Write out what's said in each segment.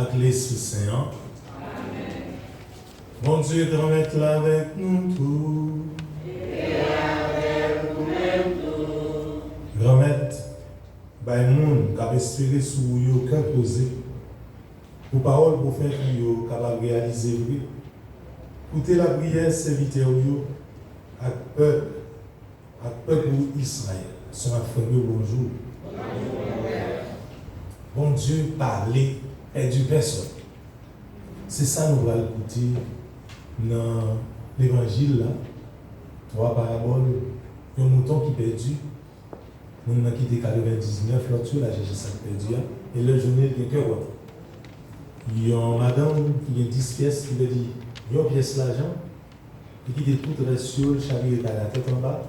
avec l'Esprit Saint. Amen. Bon Dieu, remettre-la avec nous tous. Et avec nous-mêmes tous. Remettre, bah, le monde qui a espéré sur vous, qui a posé. Pour parole, pour faire que capable de réaliser. Écoutez la prière, serviteur, avec peuple Israël. Son frère, bonjour. Bon Dieu, parler et du personne. C'est ça nous allons écouter dans l'évangile là. Trois paraboles. Un mouton qui perdu. Nous avons quitté 99, l'autre là, j'ai 5 perdu. Et le journée, il y a que quoi? Il y a une madame qui a 10 pièces qui veut dire, il y a une pièce d'argent. Et qui dit tout reste sur le chariot à la tête en bas.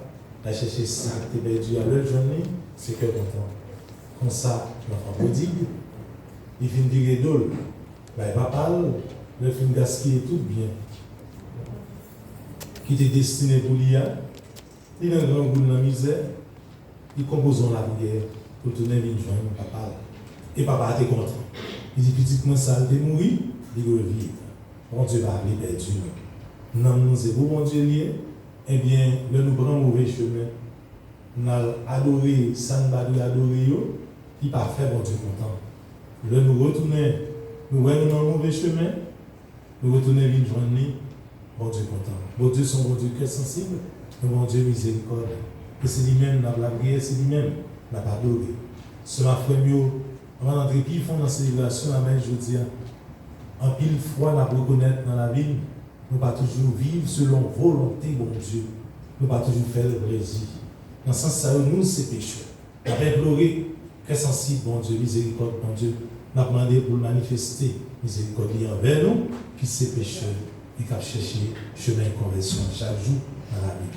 La chercher 5 qui est perdu à l'autre journée, c'est que content. Comme ça, l'enfant prodigue, il finit de dire d'eau. Ben, papa, le film gaspiller tout bien. Qui était destiné pour l'IA, il a un grand goût de la misère, il compose la prière pour tourner une joindre papa. Et papa était content. Il dit, petit, moi, ça a été mouru, il revient. Bon Dieu va aller perdu. Non, nous, c'est vous, bon Dieu, lié. Eh bien, le nous prend mauvais chemin. Nous avons adoré, ça nous a adoré, il pas fait bon Dieu content. Le nous retourner, nous voyons dans le mauvais chemin, nous retourner une journée, bon Dieu content. Bon Dieu, son bon Dieu qui est sensible, et bon Dieu miséricorde. Et c'est lui-même, nous avons la prière, c'est lui-même, nous avons adoré. Ce ma frère, on va entrer qui font dans ces célébration, amen, je dis, en pile fois, nous reconnaître dans la vie. Nous ne pas toujours vivre selon volonté, bon Dieu. Nous ne pas toujours faire le plaisir. Dans ce sens, ça, nous, c'est pécheurs. Nous avons imploré, très sensible, bon Dieu, miséricorde, bon Dieu. Nous avons demandé pour le manifester, miséricorde envers nous, qui c'est pécheur, et qui a cherché chemin de conversion chaque jour dans la vie.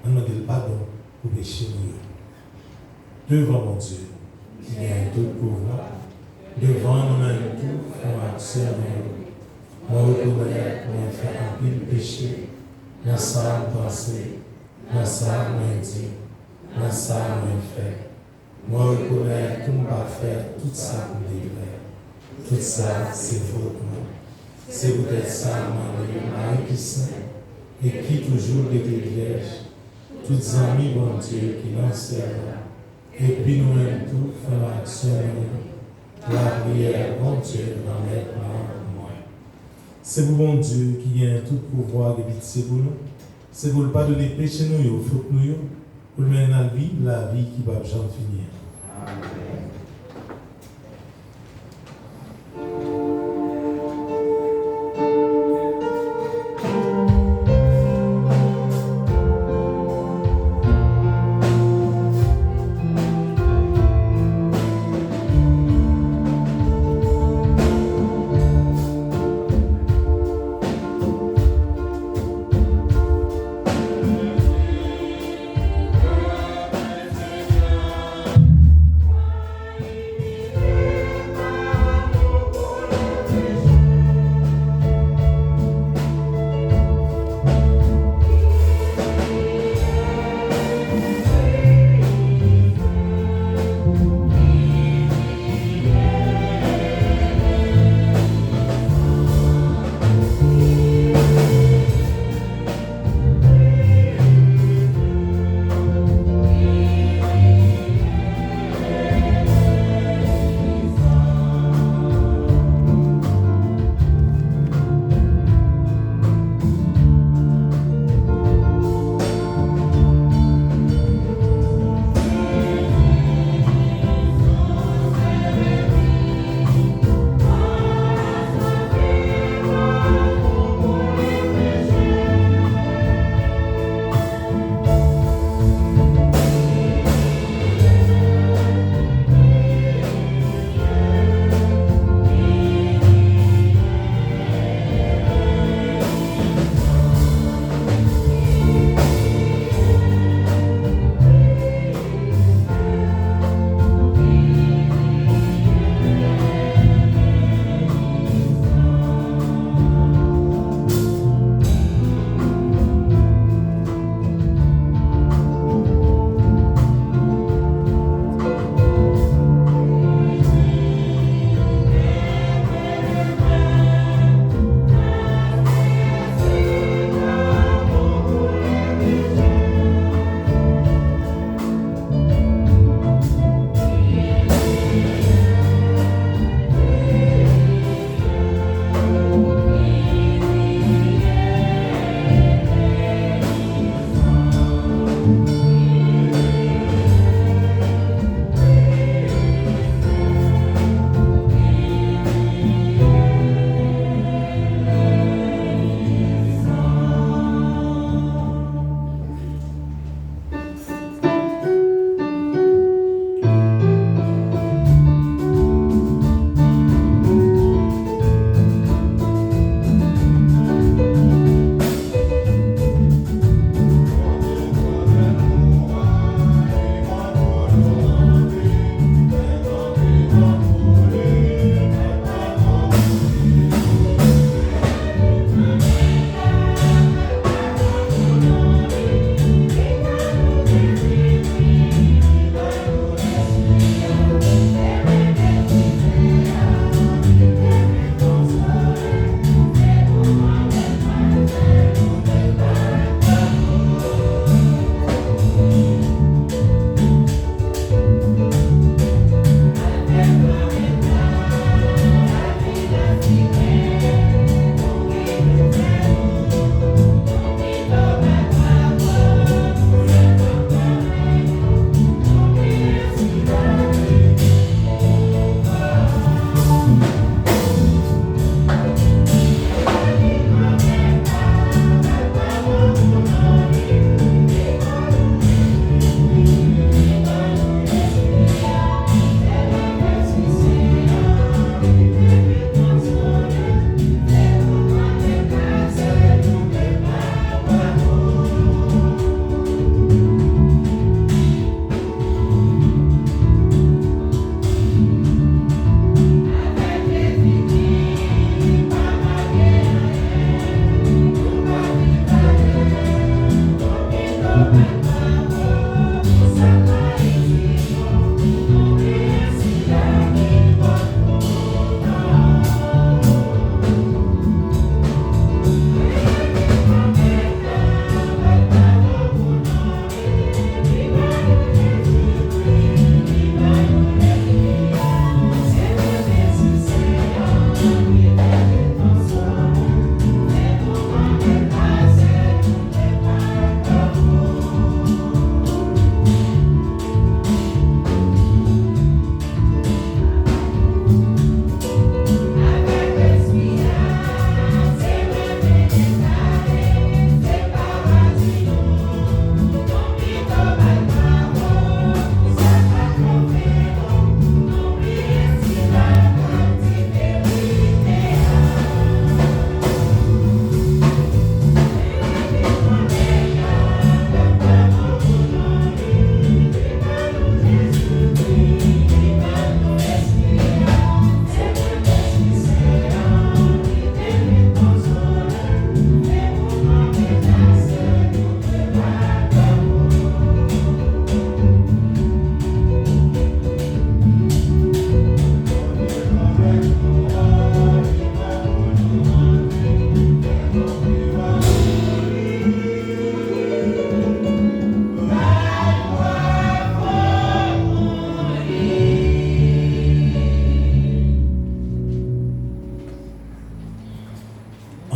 Nous demandons le pardon pour pécher nous. Devant mon Dieu, qui gagne tout pouvoir, devant nous-mêmes tout, on accès moi, reconnais qu'on fait un pile péché, dans ça, penser, dans ça, moi, dire, dans ça, moi, faire. Moi, reconnais tout m'a fait, tout ça, pour délivrer. Tout ça, c'est faute, moi. C'est peut-être ça, moi, Marie qui saint, et qui toujours était vierge. Toutes amis, bon Dieu, qui n'en servent. Et puis nous-mêmes tout, faisons l'action, la prière, bon Dieu, dans maintenant. C'est pour bon Dieu qui a tout pouvoir de pitié pour nous. C'est pour ne pas donner péché nous, faute nous, pour le mener la vie qui va jamais finir. Amen.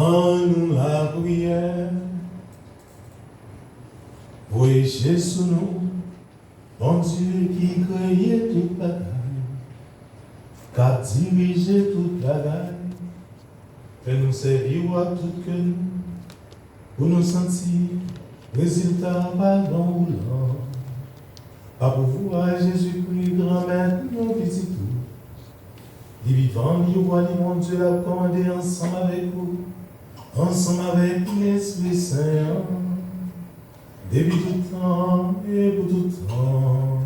en nous la prière. Voyez sous nous, bon Dieu qui créait toute bagaille, qui a dirigé toute bagaille, fais-nous servir à tout que nous, pour nous sentir, résultat pardon roulant. Pas pour vous, à Jésus-Christ, grand-mère, nos petits tout. Les vivants, les rois, les mon Dieu, l'a commandé ensemble avec vous, ensemble avec l'Esprit Saint, depuis tout temps et pour tout temps.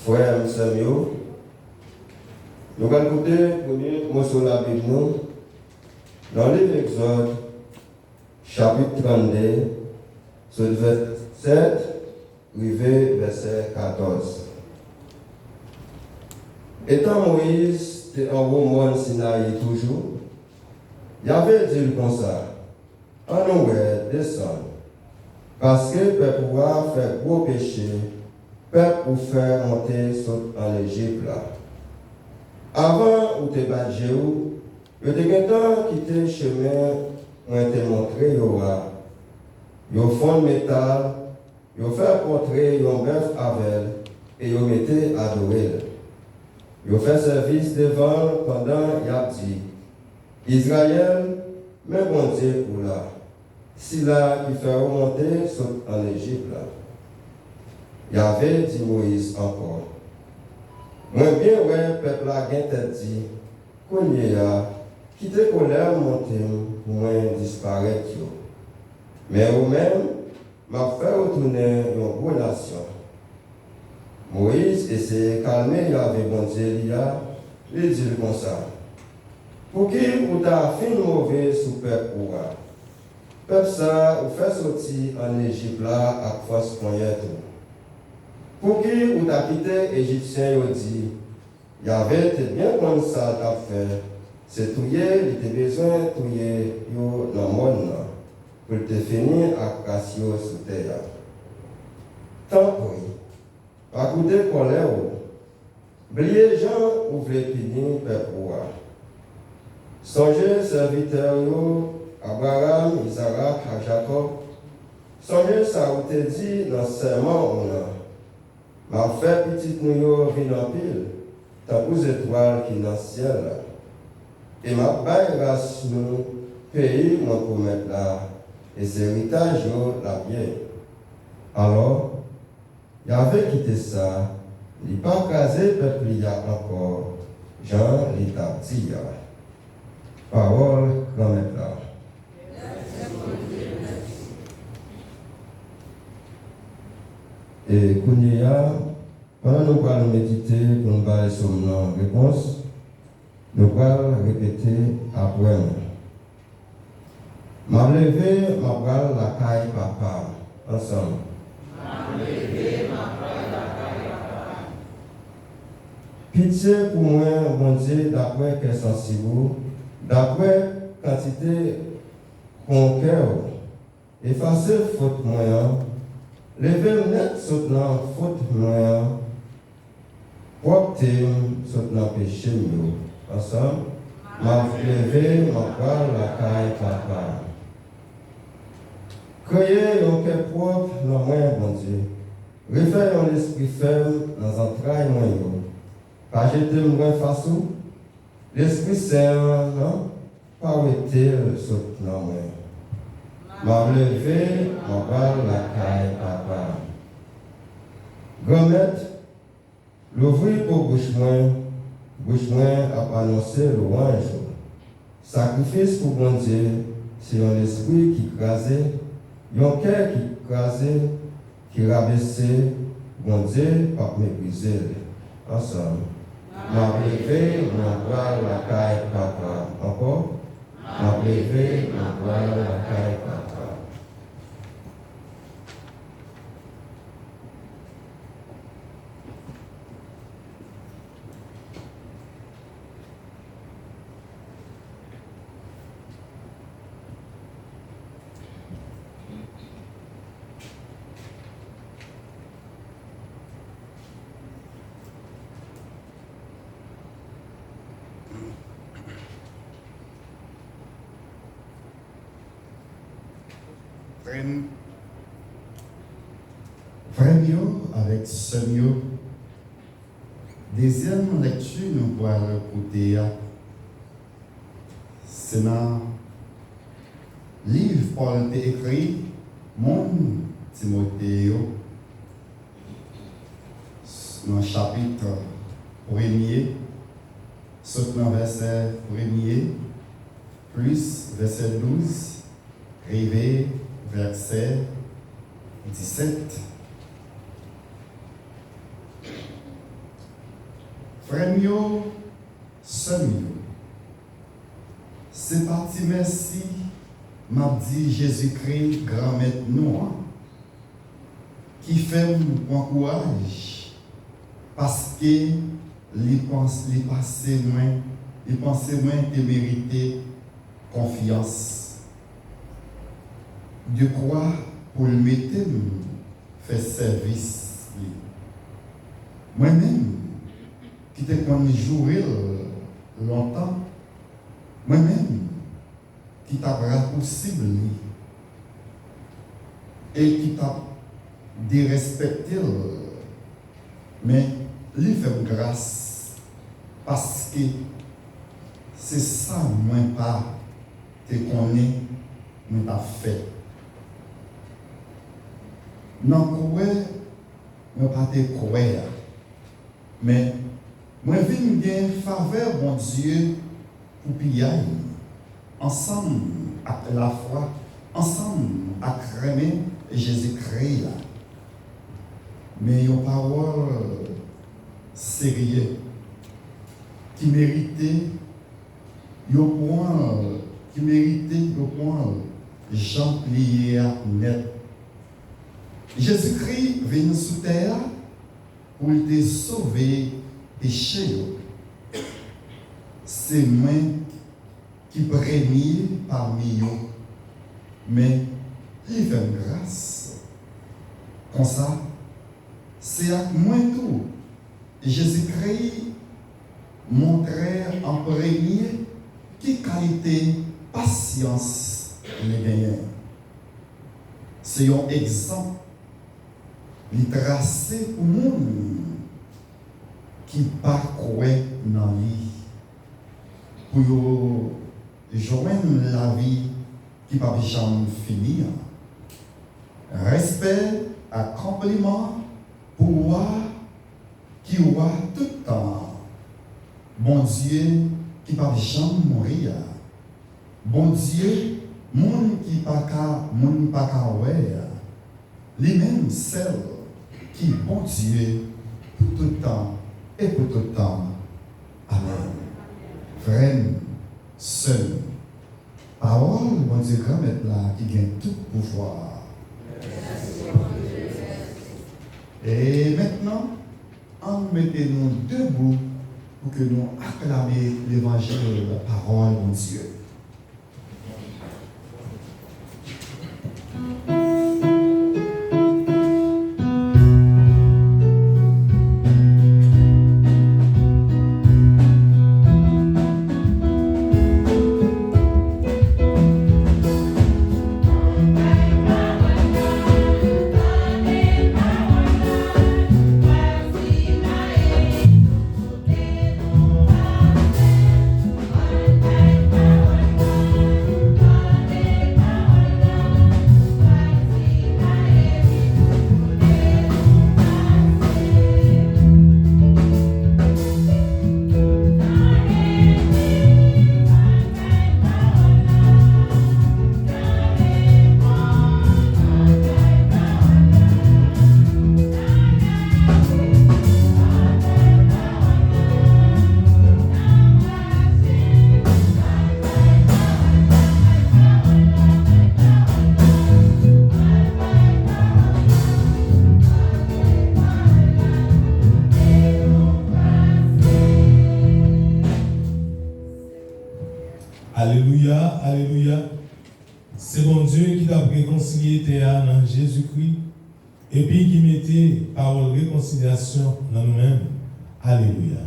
Frères et sœurs, nous allons écouter le premier morceau de la Bible dans le livre d'Exode, chapitre 32, sur le verset 7, arrivé verset 14. Étant Moïse était en Roman Sinaï toujours, il avait dit comme ça, en nous descendre, parce que pour pouvoir faire gros péché, peuple pour faire monter en Égypte là. Avant où te battre Jéhu, le temps quitté le chemin, on te montré yo fond de métal, yo fait portrait un bœuf avec et yo mettait adorer. Yo fait service devant pendant y a dit Israël, mais bon Dieu pour là. Si là qui fait remonter en Égypte là. Il y avait dit Moïse encore. Moi bien, ouais, peuple a dit, qu'on y a, quitter colère monter, pour moi disparaître. Mais vous-même, m'a fait retourner une bonne nation. Moïse essayait de calmer, il avait bon Dieu, il dit comme ça. Pour qui vous avez fait mauvais sous peuple pour peuple ça, vous fait sortir en Égypte là, à force qu'on y est tout. Pour qui vous avez quitté Égyptien, vous dit, il y avait bien comme ça à faire. C'est tout, il était besoin de tout dans le monde pour te finir à casser sous terre. Tant pis, pas coûter colère. Oubliez gens ou voulez finir peuple. Songez serviteurs Abraham, Isaac, Jacob. Songez ça vous te dit dans ce serment on a. Ma fait petite nous vient en pile, tant aux étoiles qui dans le ciel. Et ma baille race nous, pays mon promettre là, et c'est héritage la bien. Alors, il avait quitté ça, il n'a pas casé peuple il y a encore, Jean l'état dit. Parole grand-mère là. Et Kounia, pendant que nous allons méditer pour nous parler sur nos réponses, nous allons répéter après nous. M'a levé, m'a pris la caille papa, ensemble. M'a levé, m'a pris la caille papa. Pitié pour moi, bon Dieu, d'après qu'elle sensible, d'après quantité mon cœur, effacer faute moyen. Levez net soutenant faute moyen, propre soutenant péché mieux. Ensemble, m'a levé, m'a pris la caille papa. Créez un cœur propre dans moi, bon Dieu. Refaire un esprit ferme dans un trail moyen. Pas jeter moi face où l'esprit saint, non? Pas été soutenant moi. M'a levé, m'a pris la caille papa. Grand-mère, l'ouvrir pour bouche moins a annoncé louange. Sacrifice pour bon Dieu, c'est un esprit qui crasait, un cœur qui crasait, qui rabaissait, bon Dieu, pas mépriser. Ensemble. M'a levé, m'a pris la caille papa. Encore? M'a levé, m'a pris la caille papa. frères, frères avec sœurs. Deuxième lecture, nous pourrons écouter, c'est dans le livre Paul a écrit, mon Timothée, dans le chapitre 1er, sauf dans le verset 1er, plus verset 12, arrivé verset 17. Frères, sœurs, c'est parti merci, m'a dit Jésus-Christ, grand maître nous, qui fait mon courage, parce que les pensées moins te mériter confiance. De quoi pour le mettre, faire service. Moi-même, qui te connais jouer longtemps, moi-même, qui t'a possible et qui t'a dérespecté, mais lui fait grâce parce que c'est ça, moi pas, te connais, mais t'as fait. Non, quoi, moi pas te croire, mais moi, je viens bien faveur, mon Dieu, pour piller, ensemble avec la foi, ensemble avec Jésus-Christ. Mais une parole sérieuse qui méritait, un point qui méritait, un point Jean plié net. Jésus-Christ vient sous terre pour te sauver. Péché, c'est moi qui premier parmi eux, mais il fait grâce. Comme ça, c'est à moi tout. Jésus-Christ montrait en premier qui qualité patience les gagnants. C'est un exemple, il tracé pour le monde qui parcourt dans lui pour joindre la vie qui ne peut jamais finir. Respect, accomplissement, pouvoir qui voit tout le temps. Bon Dieu qui ne peut jamais mourir. Bon Dieu, monde qui ne peut pas voir. Lui-même, celle qui, bon Dieu, pour tout le temps. Et pour tout le temps. Amen. Frère, seul. Parole, mon Dieu, grand maître là, qui gagne tout pouvoir. Et maintenant, mettez-nous debout pour que nous acclamions l'évangile, la parole, mon Dieu. Alléluia, alléluia. C'est bon Dieu qui t'a réconcilié terre dans Jésus-Christ et puis qui mettait parole réconciliation dans nous-mêmes. Alléluia.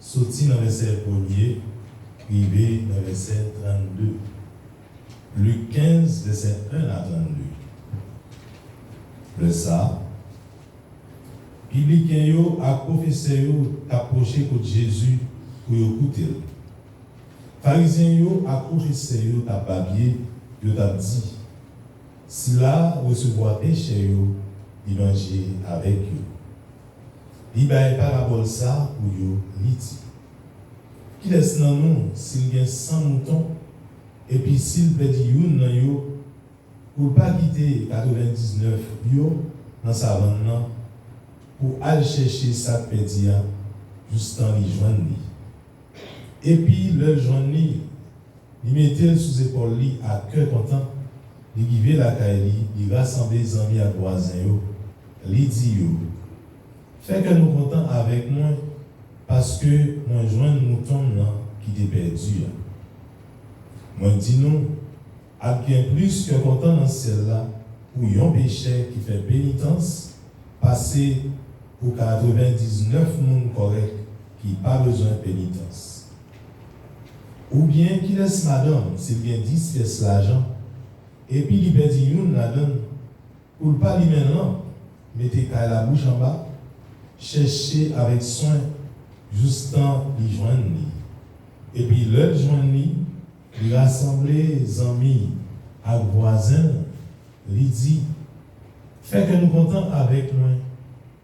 sorti dans le verset 1er, arrivé dans le verset 32. Luc 15, verset 1 à 32. Le ça, publicain yo a professeur yo approché contre Jésus pour écouter. Pharisiens yo a professeur yo ta papier yo t'a dit si là recevoir péché yo il manger avec yo. Il ba parabole ça pour yo li dit. Qui laisse dans nous s'il y a 100 moutons et puis s'il perdit une dans yo pour pas quitter 99 yo dans sa vente pour aller chercher sa perdu juste en les joindre. Et puis le joindre, il mettait sous épaule à cœur content, il guivait la caille, il rassemblait les amis à voisins, il dit fait que nous contents avec moi parce que moi joindre mouton qui était perdu. Moi dis nous à bien plus que content dans celle-là où un péché qui fait pénitence passer pour 99 monde correct qui pas besoin de pénitence. Ou bien qui laisse madame s'il vient 10 pièces l'argent et puis il perd une la donne pour pas lui maintenant mettez la bouche en bas chercher avec soin juste en lui joindre et puis le joindre il rassembler les amis à voisins il dit fait que nous contents avec moi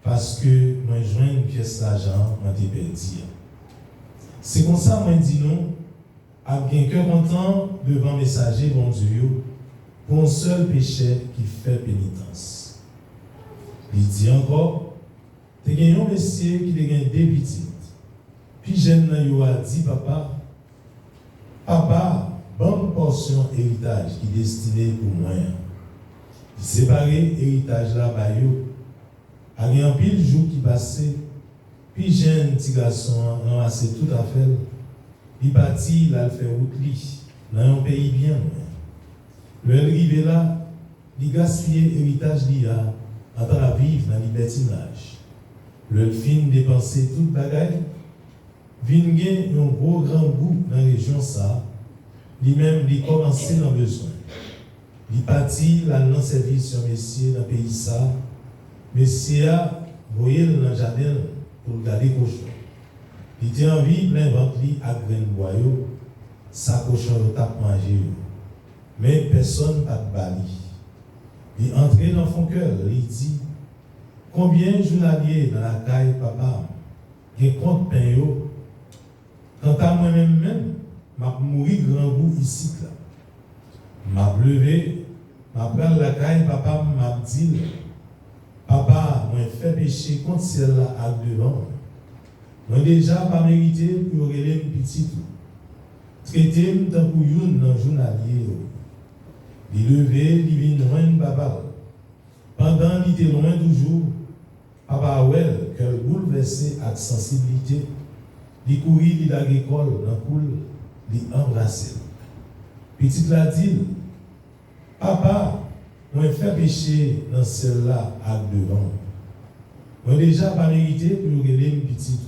parce que moi joins une pièce d'argent moi t'ai perdu. C'est comme ça moi dis non à bien cœur content devant messager bon Dieu pour un seul péché qui fait pénitence. Il dit encore t'es gagné un monsieur qui te gagne deux petites. Puis jeune yo a dit papa bonne portion héritage qui est destiné pour moi. Il séparer héritage là ba yo. A gen pile jour qui passait, puis j'ai un petit garçon ramassé tout à fait. Il parti, il a fait route li, dans un pays bien. Le arrivé là, il gaspillé héritage li a, en train de vivre dans le libertinage. Le fin dépenser toute bagaille, vin gen un gros grand goût dans la région ça, lui-même il commencé dans besoin. Il parti là dans service sur messieurs dans le pays ça. Monsieur a voyé dans le jardin pour garder cochon. Il était en vie plein ventre à grain boyau, sa cochon le tape manger. Mais personne n'a de bali. Il entrait dans son cœur, il dit combien journalier dans la caille papa, il compte pain yo. Quant à moi-même, m'a mouru grand goût ici là. M'a levé, m'a prendre la caille papa m'a dit papa, moi fait péché contre celle-là à devant. Moi déjà pas mérité pour reler une petite. Traiter tant pour une dans journalier. Il levé, il vient loin papa. Pendant qu'il était loin toujours, papa ouais, cœur bouleversé avec sensibilité, il courit, il a l'école dans coule, il embrassé. Petite la dit, papa, moi fait péché dans celle-là à devant. Moi déjà pas mérité pour reler une petite.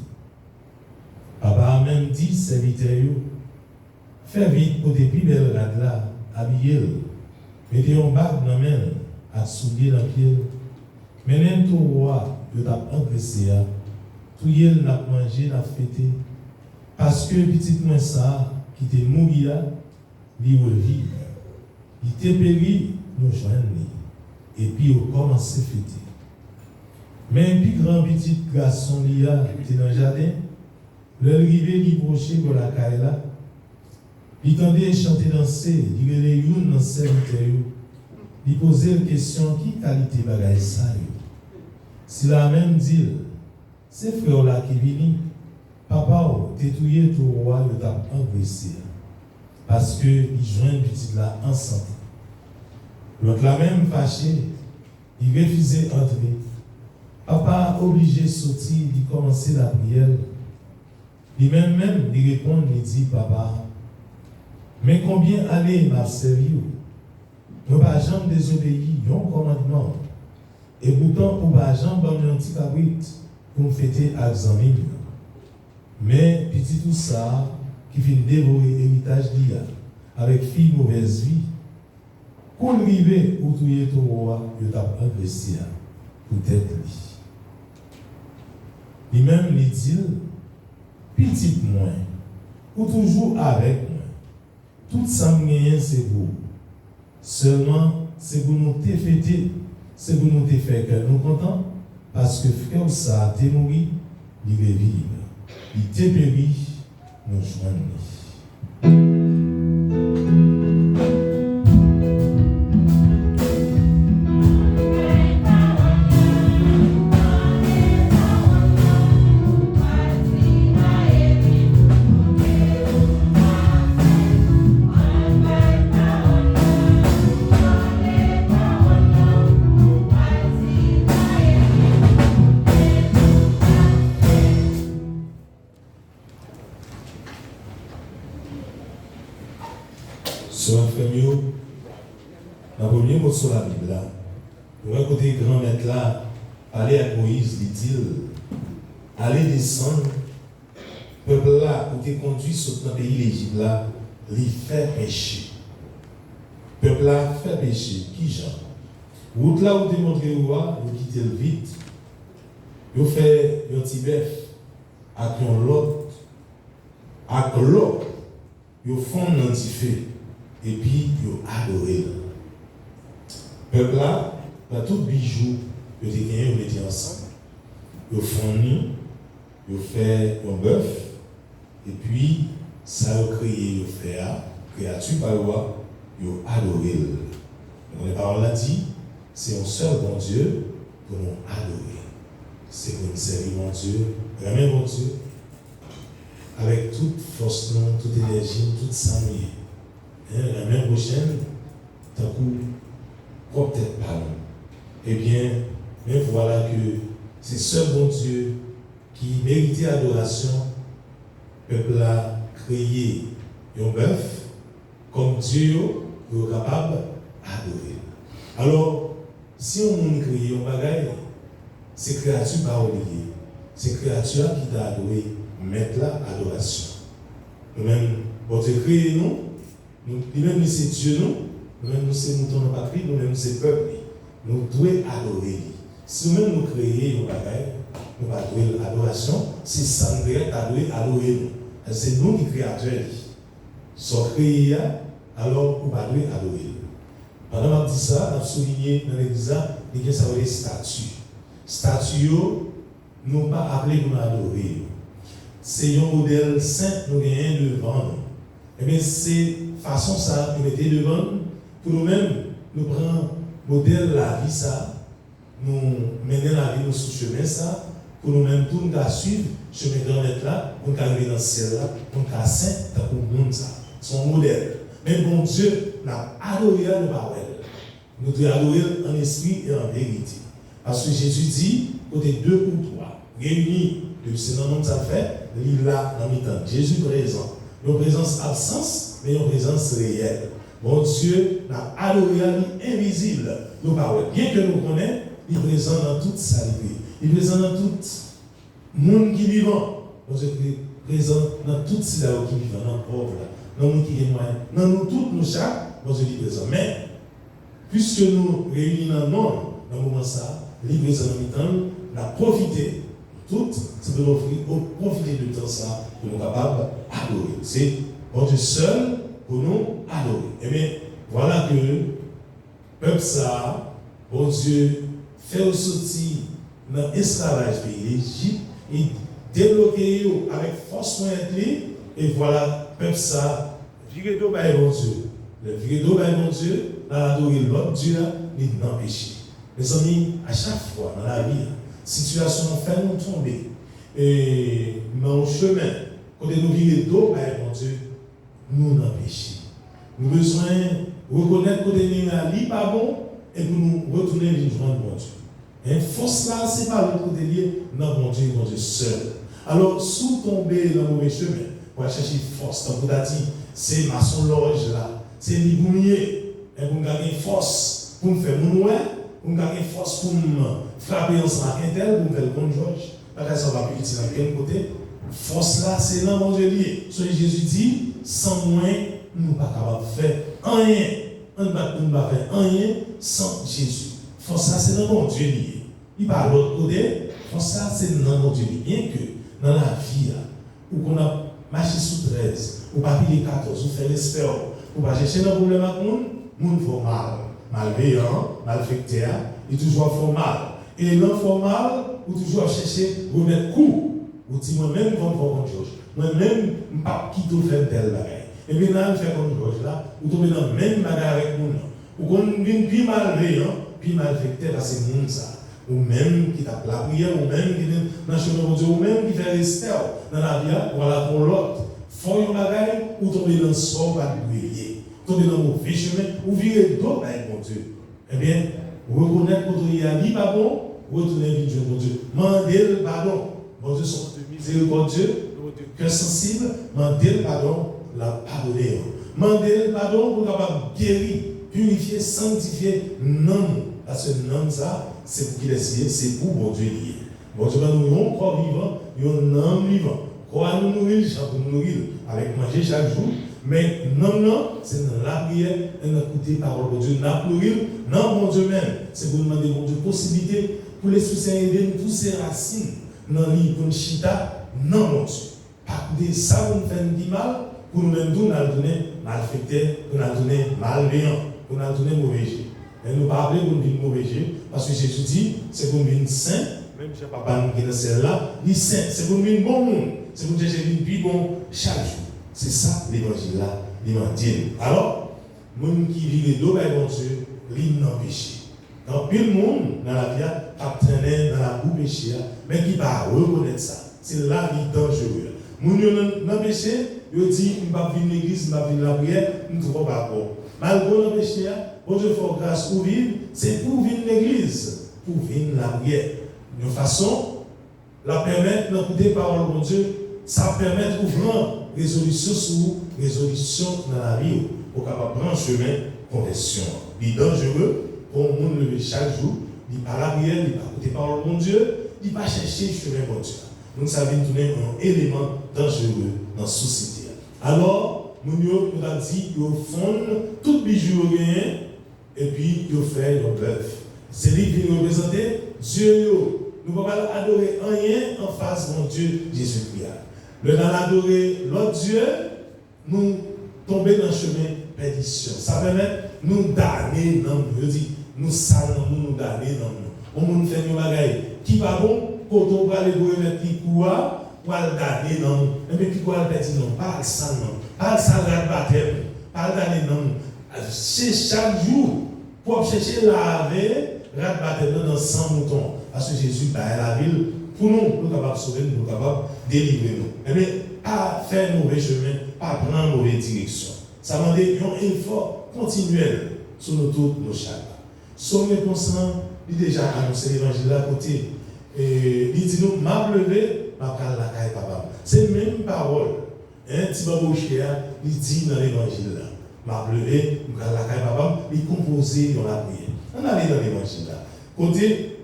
Papa a même dit serviteur fais vite pour tes plus belles rades là, habillez-le. Mettez un bac dans la main, à soulier dans le pied. Menez tout roi, que tu as engraissé, tout yel n'a mangé, n'a fêté. Parce que petit moins ça, qui t'est mouru là, il revit. Il t'est péri, nous joignons. Et puis on commence à fêter. Mais un plus grand petit garçon là, qui était dans le jardin, le rivet, il brochait pour la caille là. Il tendait chanter, danser, il relait une dans serviteur. Il posait la question qui qualité bagaille ça. Si la même dit, c'est frère là qui viennent, papa, t'es touillé tout roi, il t'a engraissé. Parce que ils joignent petit là ensemble. Donc la même fâché, il refusait d'entrer. Papa obligé de sortir, il commençait la prière. Il même il répond, il dit papa, mais combien allez m'a servi? Nous pas jamais désobéir un commandement. Et pourtant, pour pas jamais donner un petit cabrit pour me fêter avec amis. Mais petit tout ça qui finit dévorer l'héritage d'IA avec fille mauvaise vie. Qu'on rive ou tout est au roi, il t'a investi peut-être lui. Lui-même, il dit, petit moins, ou toujours avec moi. Tout ça, c'est beau. Seulement, c'est pour nous te fêter, c'est pour nous te faire que nous contents, parce que frère ça, t'es mort, il est vivre. Il t'est péri, nous joignons. Sur un famille, dans le premier mot sur la Bible, nous avons écouté le grand maître là, aller à Moïse, dit-il, allez descendre, peuple là, où tu es conduit sur le pays l'Égypte là, il fait pécher. Peuple là fait pécher. Qui genre? Route là où tu es montré où vous quittez le vite, vous faites un petit bœuf, avec un lot, avec l'eau, vous font un petit feu. Et puis, ils adoré. Peuple là, dans tout bijou, ils étaient gagnés, ils étaient ensemble. Ils fourni, ils fait un bœuf, et puis, ça a créé, ils fait créature par le roi, ils adoré. Donc, les paroles là dit, c'est un seul bon Dieu pour nous adorer. C'est pour nous servir mon Dieu, vraiment mon Dieu, avec toute force, toute énergie, toute santé. La même prochaine, d'un coup, peut-être pas. Eh bien, mais voilà que c'est seul bon Dieu qui méritait adoration, peuple a créé un bœuf, comme Dieu est capable d'adorer. Alors, si on crée un bagage, c'est créature pas oubliée. C'est créature qui t'a adoré, mettre la adoration. Nous-mêmes, pour te créer nous, nous-mêmes, c'est Dieu, nous-mêmes, c'est mouton de patrie, nous-mêmes, c'est peuple. Nous devons adorer. Si nous-mêmes nous créons un bagage, nous devons l'adoration, c'est ça, nous devons adorer nous. C'est nous qui créateurs. Si nous créons, alors nous devons adorer. Pendant que je dis ça, on a souligné dans l'église, il y a des statues. Statues, nous ne pas appelés pour nous adorer. C'est un modèle saint, nous gagnons devant nous. Eh bien, c'est façon ça, nous mettons devant pour nous-mêmes, nous prenons modèle la vie ça, nous menons la vie nous sous chemin ça, pour nous-mêmes, tout nous suivre, chemin grand maître là, pour nous arriver dans le ciel là, pour nous saint, pour nous monde ça. Son modèle. Mais bon Dieu n'a adoré le parole. Nous devons adorer en esprit et en vérité. Parce que Jésus dit, côté 2 ou 3, réunis, c'est dans le nom ça fait, il là dans le temps. Jésus présent. Une présence absence, mais une présence réelle. Mon Dieu n'a adoré lui invisible. Nous parlons. Bien que nous connaissons, il est présent dans toute sa vie. Il est présent dans tout le monde qui est vivant. Mon Dieu est présent dans toute situation qui vit, dans le pauvre, dans le monde qui est moyen. Dans nous tous, nous chaque, mon Dieu est présent. Mais, puisque nous réunissons dans le monde, dans le moment ça, il est présent dans le temps, nous avons profité. Tout, c'est de nous profiter de tout ça pour nous capables d'adorer. C'est bon Dieu seul pour nous adorer. Eh bien, voilà que le peuple ça, bon Dieu, fait sortir dans l'esclavage pays l'Égypte et débloquer avec force moyenne et voilà, peuple ça, viré d'eau par bon Dieu. Le viré d'eau par bon Dieu, dans l'adorer l'autre Dieu, il n'a péché. Mes amis, à chaque fois dans la vie, situation fait nous tomber et dans le chemin, quand nous vivons d'eau, mon Dieu, nous n'avons péché. Nous avons besoin de reconnaître que nous n'est pas bon et pour nous retourner les joindre mon Dieu. Et force là, ce n'est pas le côté lié, non, mon Dieu seul. Alors, sous tomber dans le mauvais chemin, pour aller chercher force, comme vous avez dit, c'est maçon loge là, c'est l'iboumier, et pour nous gagner force, pour nous faire mourir. Pour nous gagner force pour nous frapper ensemble avec un tel, pour nous faire le compte Georges. Parce que ça va plus utile dans quel côté? Force là, c'est là mon Dieu lié. So, Jésus dit, sans moi, nous ne sommes pas capables de faire rien. On ne peut pas faire rien sans Jésus. Force là, c'est dans mon Dieu lié. Il parle de l'autre côté, force là, c'est dans mon Dieu lié. Bien que dans la vie, où on a marché sous 13, ou pas pile 14, ou faire l'espère, ou pas chercher un problème avec le monde fait mal. Malveillant, malfecteur, il toujours fait mal. Et l'homme fait mal, ou toujours chercher à remettre coup. Ou dit moi-même, je vais faire comme Georges. Moi-même, je ne vais pas quitter faire tel bagage. Et bien, là, je fais comme Georges là, ou tomber dans le même bagage avec nous. Ou qu'on vienne plus malveillant, puis malfecteur, parce que c'est monde ça. Ou même qui tape la prière, ou même qui est dans le chemin de Dieu, ou même qui fait respect dans la vie, voilà pour l'autre. Faut un bagage, ou tomber dans le sort, pas de briller. Tomber dans le mauvais chemin, ou virer d'autres avec mon Dieu. Eh bien, reconnaître que il y a dit pas bon, retourner vers Dieu, mon Dieu. Mandez le pardon. Mon Dieu, son miséricordieux, cœur sensible, mandez le pardon, la pardonner. Mandez le pardon pour capable guérir, purifier, sanctifier, non. Parce que non, ça, c'est pour qu'il essaye, c'est pour mon Dieu lié. Mon Dieu, nous avons un corps vivant, nous avons un âme vivant. Quoi nous nourrir, pour nous nourrir, avec manger chaque jour. Mais non, c'est dans la prière, et dans écouter la parole de Dieu, dans pleurer, non, mon Dieu même. C'est pour demander, mon Dieu, possibilité pour l'Esprit Saint aider tous ces racines. Non, ni pour une chita, non, mon Dieu. Pas écouter ça pour nous faire du mal, pour nous-mêmes, nous donner malfecteur, pour nous donner malveillant, pour nous donner mauvais jeu. Et nous parlons pour nous dire mauvais jeu, parce que Jésus dit, c'est pour nous dire saint, même si papa nous qui est dans celle-là, dit saint, c'est pour nous dire bon monde, c'est pour nous dire plus bon chaque jour. C'est ça l'évangile là, l'évangile. Alors, les gens qui vivent d'eau, bon Dieu, ils n'ont péché. Donc, tout le monde dans la vie a traîné dans la boue péché, mais qui va reconnaître ça. C'est la vie dangereuse. Les gens qui ont péché, ils disent, je ne vais pas venir à l'église, je ne vais pas venir à la prière, je ne trouve pas bon. Malgré le péché, bon Dieu fait grâce pour vivre, c'est pour venir à l'église, pour venir à la prière. De façon, la permettre d'écouter la parole de Dieu, ça permet d'ouvrir résolution sur résolution dans la vie pour capable prendre chemin conversion. Il est dangereux pour le monde lever chaque jour, il pas la prière, il pas écouter parole de Dieu, il pas chercher chemin de Dieu. Nous savons tourner un élément dangereux dans la société. Alors, nous avons dit qu'ils font tout bijou et puis ils font un bœuf. C'est lui qui nous représente Dieu. Nous ne pouvons pas adorer rien en face de mon Dieu Jésus-Christ. Le dans l'adorer l'autre Dieu, nous tomber dans le chemin perdition. Ça permet nous damner dans nous. Nous salons, nous damner dans nous. On nous fait des bagailles qui va bon, quand on va aller mettre qui quoi, pour aller damner dans nous. Et puis quoi aller dire non, pas le sang non, pas le sang de baptême, pas le damner dans nous. C'est chaque jour pour chercher laver rat baptême dans 100 moutons. Parce que Jésus est la ville. Pour nous, nous sommes capables de sauver, nous sommes capables de délivrer nous. Mais pas faire mauvais chemin, pas prendre mauvaise direction. Ça demande un effort continuel sur nos tours, nos chats. Sommes conscients, il a déjà annoncé l'évangile à côté. Il dit nous, m'a levé, m'a calé la caille papa. C'est la même parole. Petit babou chéa, il dit dans l'évangile là. M'a levé, m'a calé la caille papa, il composé dans la prière. On allait dans l'évangile là. Côté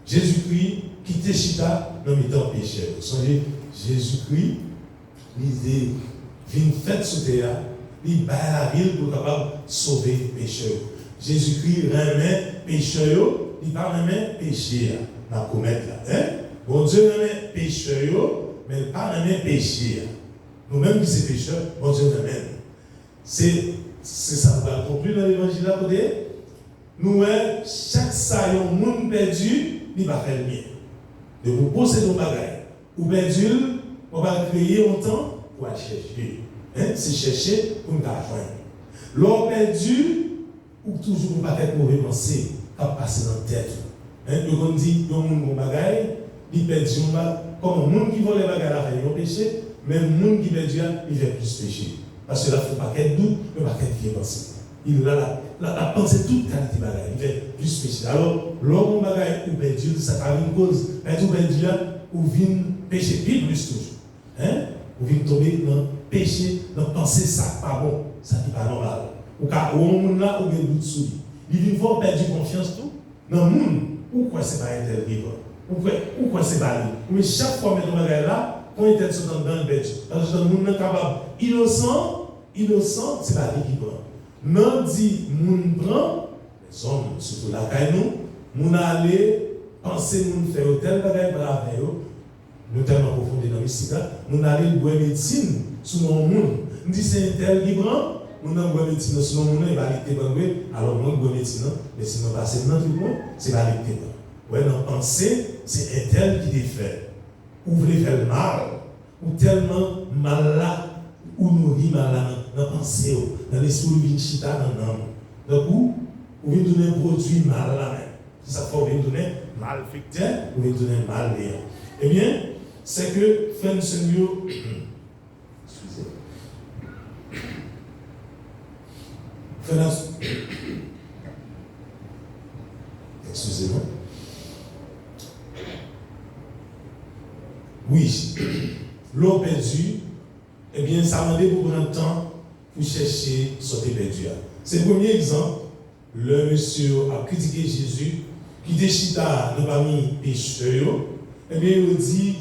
Jésus-Christ, quitter Chita dans le temps pécheur. Vous savez, Jésus-Christ, il vient faire sur terre, il bat la ville pour capable sauver les pécheurs. Jésus-Christ remet pécheurs, il ne pas remet péché dans la commettre là. Hein? Bon Dieu remet pécheurs, mais il ne pas remet péché. Nous-mêmes qui sommes pécheurs, bon Dieu remet. C'est ça, vous allez conclure dans l'évangile là, nous, chaque saillon, monde perdu, il va faire le bien. De vous poser nos bagages. Ou perdu, on va créer un temps pour aller chercher. Hein? C'est chercher pour nous rejoindre. L'or perdu, ou toujours pas être mauvais pensée, à passer dans la tête. Hein? Donc on dit, il y a un monde qui bagaille, il perdu, comme un monde qui vole les bagages à faire, il péché, mais un monde qui perdu, il fait plus péché. Parce que là, il ne faut pas qu'être doute, mais pas qu'être bien pensé. Il a la pensée toute qualité bagaille, il fait plus péché. Alors, l'homme bagaille ou perdu, ça a une cause. Perdu ou perdu, ou vient pécher plus toujours. Hein? Ou vient tomber dans le péché, dans penser ça pas bon, ça n'est pas normal. Ou car au monde là, ou bien doute sur lui. Il vient voir perdre confiance tout. Dans le monde, ou quoi c'est pas intelligent, ou quoi c'est pas lui. Mais chaque fois que tu bagaille là, quand il était dans le bête, parce que le monde est capable, innocent, c'est pas lui qui prend. Non, dit, moun prend, les hommes, surtout la caille nous, moun aller, penser, moun faire tel bagage pour la veille, nous tellement profondé dans le mystique, moun aller boire médecine, sous mon monde. Nous dit c'est un tel qui prend, nous avons boire médecine, sous mon monde, il va aller alors moi, boire médecine, mais sinon, passer dans tout le monde, c'est la lecture. Ouais, non, penser, c'est un tel qui défait. Ou voulez faire le mal, ou tellement mal là, ou nourrir mal là, dans la pensée, dans l'esprit de Vinchita, dans l'âme. Donc, vous voulez donner un produit mal là même. C'est ça qu'il faut donner mal ficteur, ou vous donner mal néant. Eh bien, c'est que, fin Seigneur, excusez. Excusez-moi. Oui, l'eau perdue, eh bien, ça m'a demandé pour prendre temps pour chercher sauter perdu. C'est le premier exemple. Le monsieur a critiqué Jésus, qui déchita dans parmi pécheurs. Eh bien, il dit,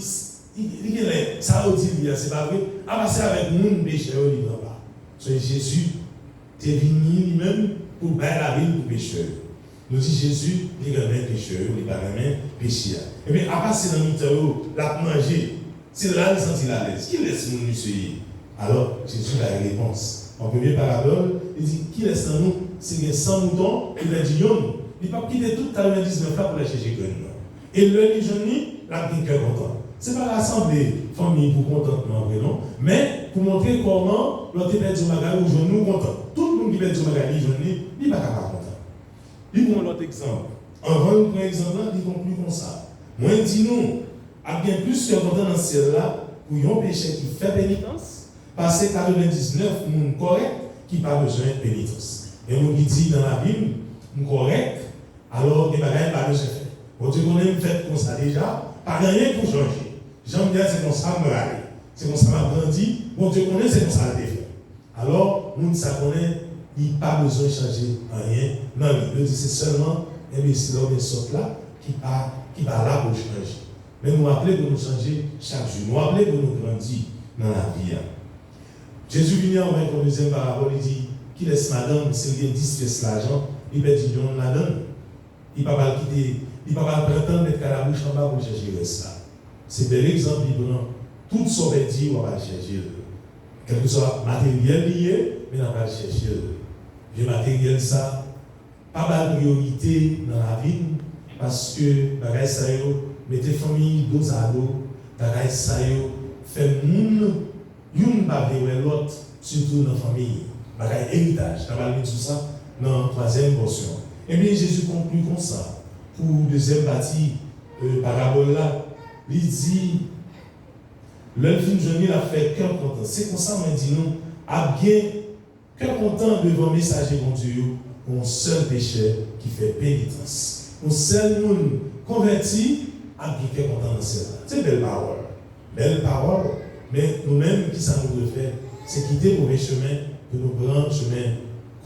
ça a dit, c'est pas vrai, à passer avec nous, pécheurs, il ne va pas. C'est Jésus, est venu lui-même pour battre la ville pour pécheurs. Nous dit Jésus, il y a un pécheur, il n'y a pas un péché. Et bien, à passer dans le temps, la manger, c'est là qu'il sentit la laisse. Qui laisse nous monsieur? Alors, Jésus a une réponse. En première parabole, il dit, qui laisse nous? C'est 100 moutons, il a dit, il n'a pas quitté tout 99 là pour aller chercher que nous. Et le jeune, la a cœur content. Ce n'est pas l'assemblée famille pour contentement, non? Mais pour montrer comment l'autre perdu au magasin, où je nous content. Tout le monde qui perd au magasin, il n'est pas capable content. Il prend l'autre exemple. Avant de prendre l'exemple, il conclut comme ça. Moi, dis-nous, à bien plus que content dans ce ciel-là, pour un péché qui fait pénitence, passer 99 moun correct qui n'a pas besoin de pénitence. Et on qui dit dans la Bible, correct, alors il n'y a pas besoin de faire. Bon Dieu, on aime faire comme ça déjà, pas rien pour changer. J'aime bien, c'est comme ça, me aller. C'est comme ça, m'a grandi. Bon Dieu, connaît, c'est comme ça, le défaut. Alors, nous, ça connaît, il n'y a pas besoin de changer rien. Non, il dit c'est seulement un imbécile ou une sorte là qui va là pour changer. Mais nous appelons pour nous changer chaque jour. Nous appelons pour nous grandir dans la vie. Jésus vient en comme deuxième parabole, il dit qu'il laisse madame, s'il y a 10 pièces l'argent, il peut dire non, la donne. Il ne peut pas quitter, il ne peut pas prétendre mettre à la bouche en bas pour chercher ça. C'est bel exemple, il prend tout son petit, on va chercher. Quel que soit matériel lié, mais on va chercher. Le matériel, ça, pas de priorité dans la vie, parce que, bagay ça yo, mettez famille dos à dos, bagay ça yo, fait moun, yon pas de l'autre, surtout dans la famille, bagay héritage. On va dire tout ça dans la troisième portion. Et bien, Jésus conclut comme ça, pour deuxième partie, parabole là, il dit, le film jeune a fait cœur content. C'est comme ça, on dit nous, à bien, cœur content devant le messager mon Dieu, un seul pécheur qui fait pénitence. Un seul monde converti à bien cœur content dans cela. C'est belle parole. Belle parole. Mais nous-mêmes, qui ça nous doit faire, c'est quitter le mauvais chemin pour nous prendre chemin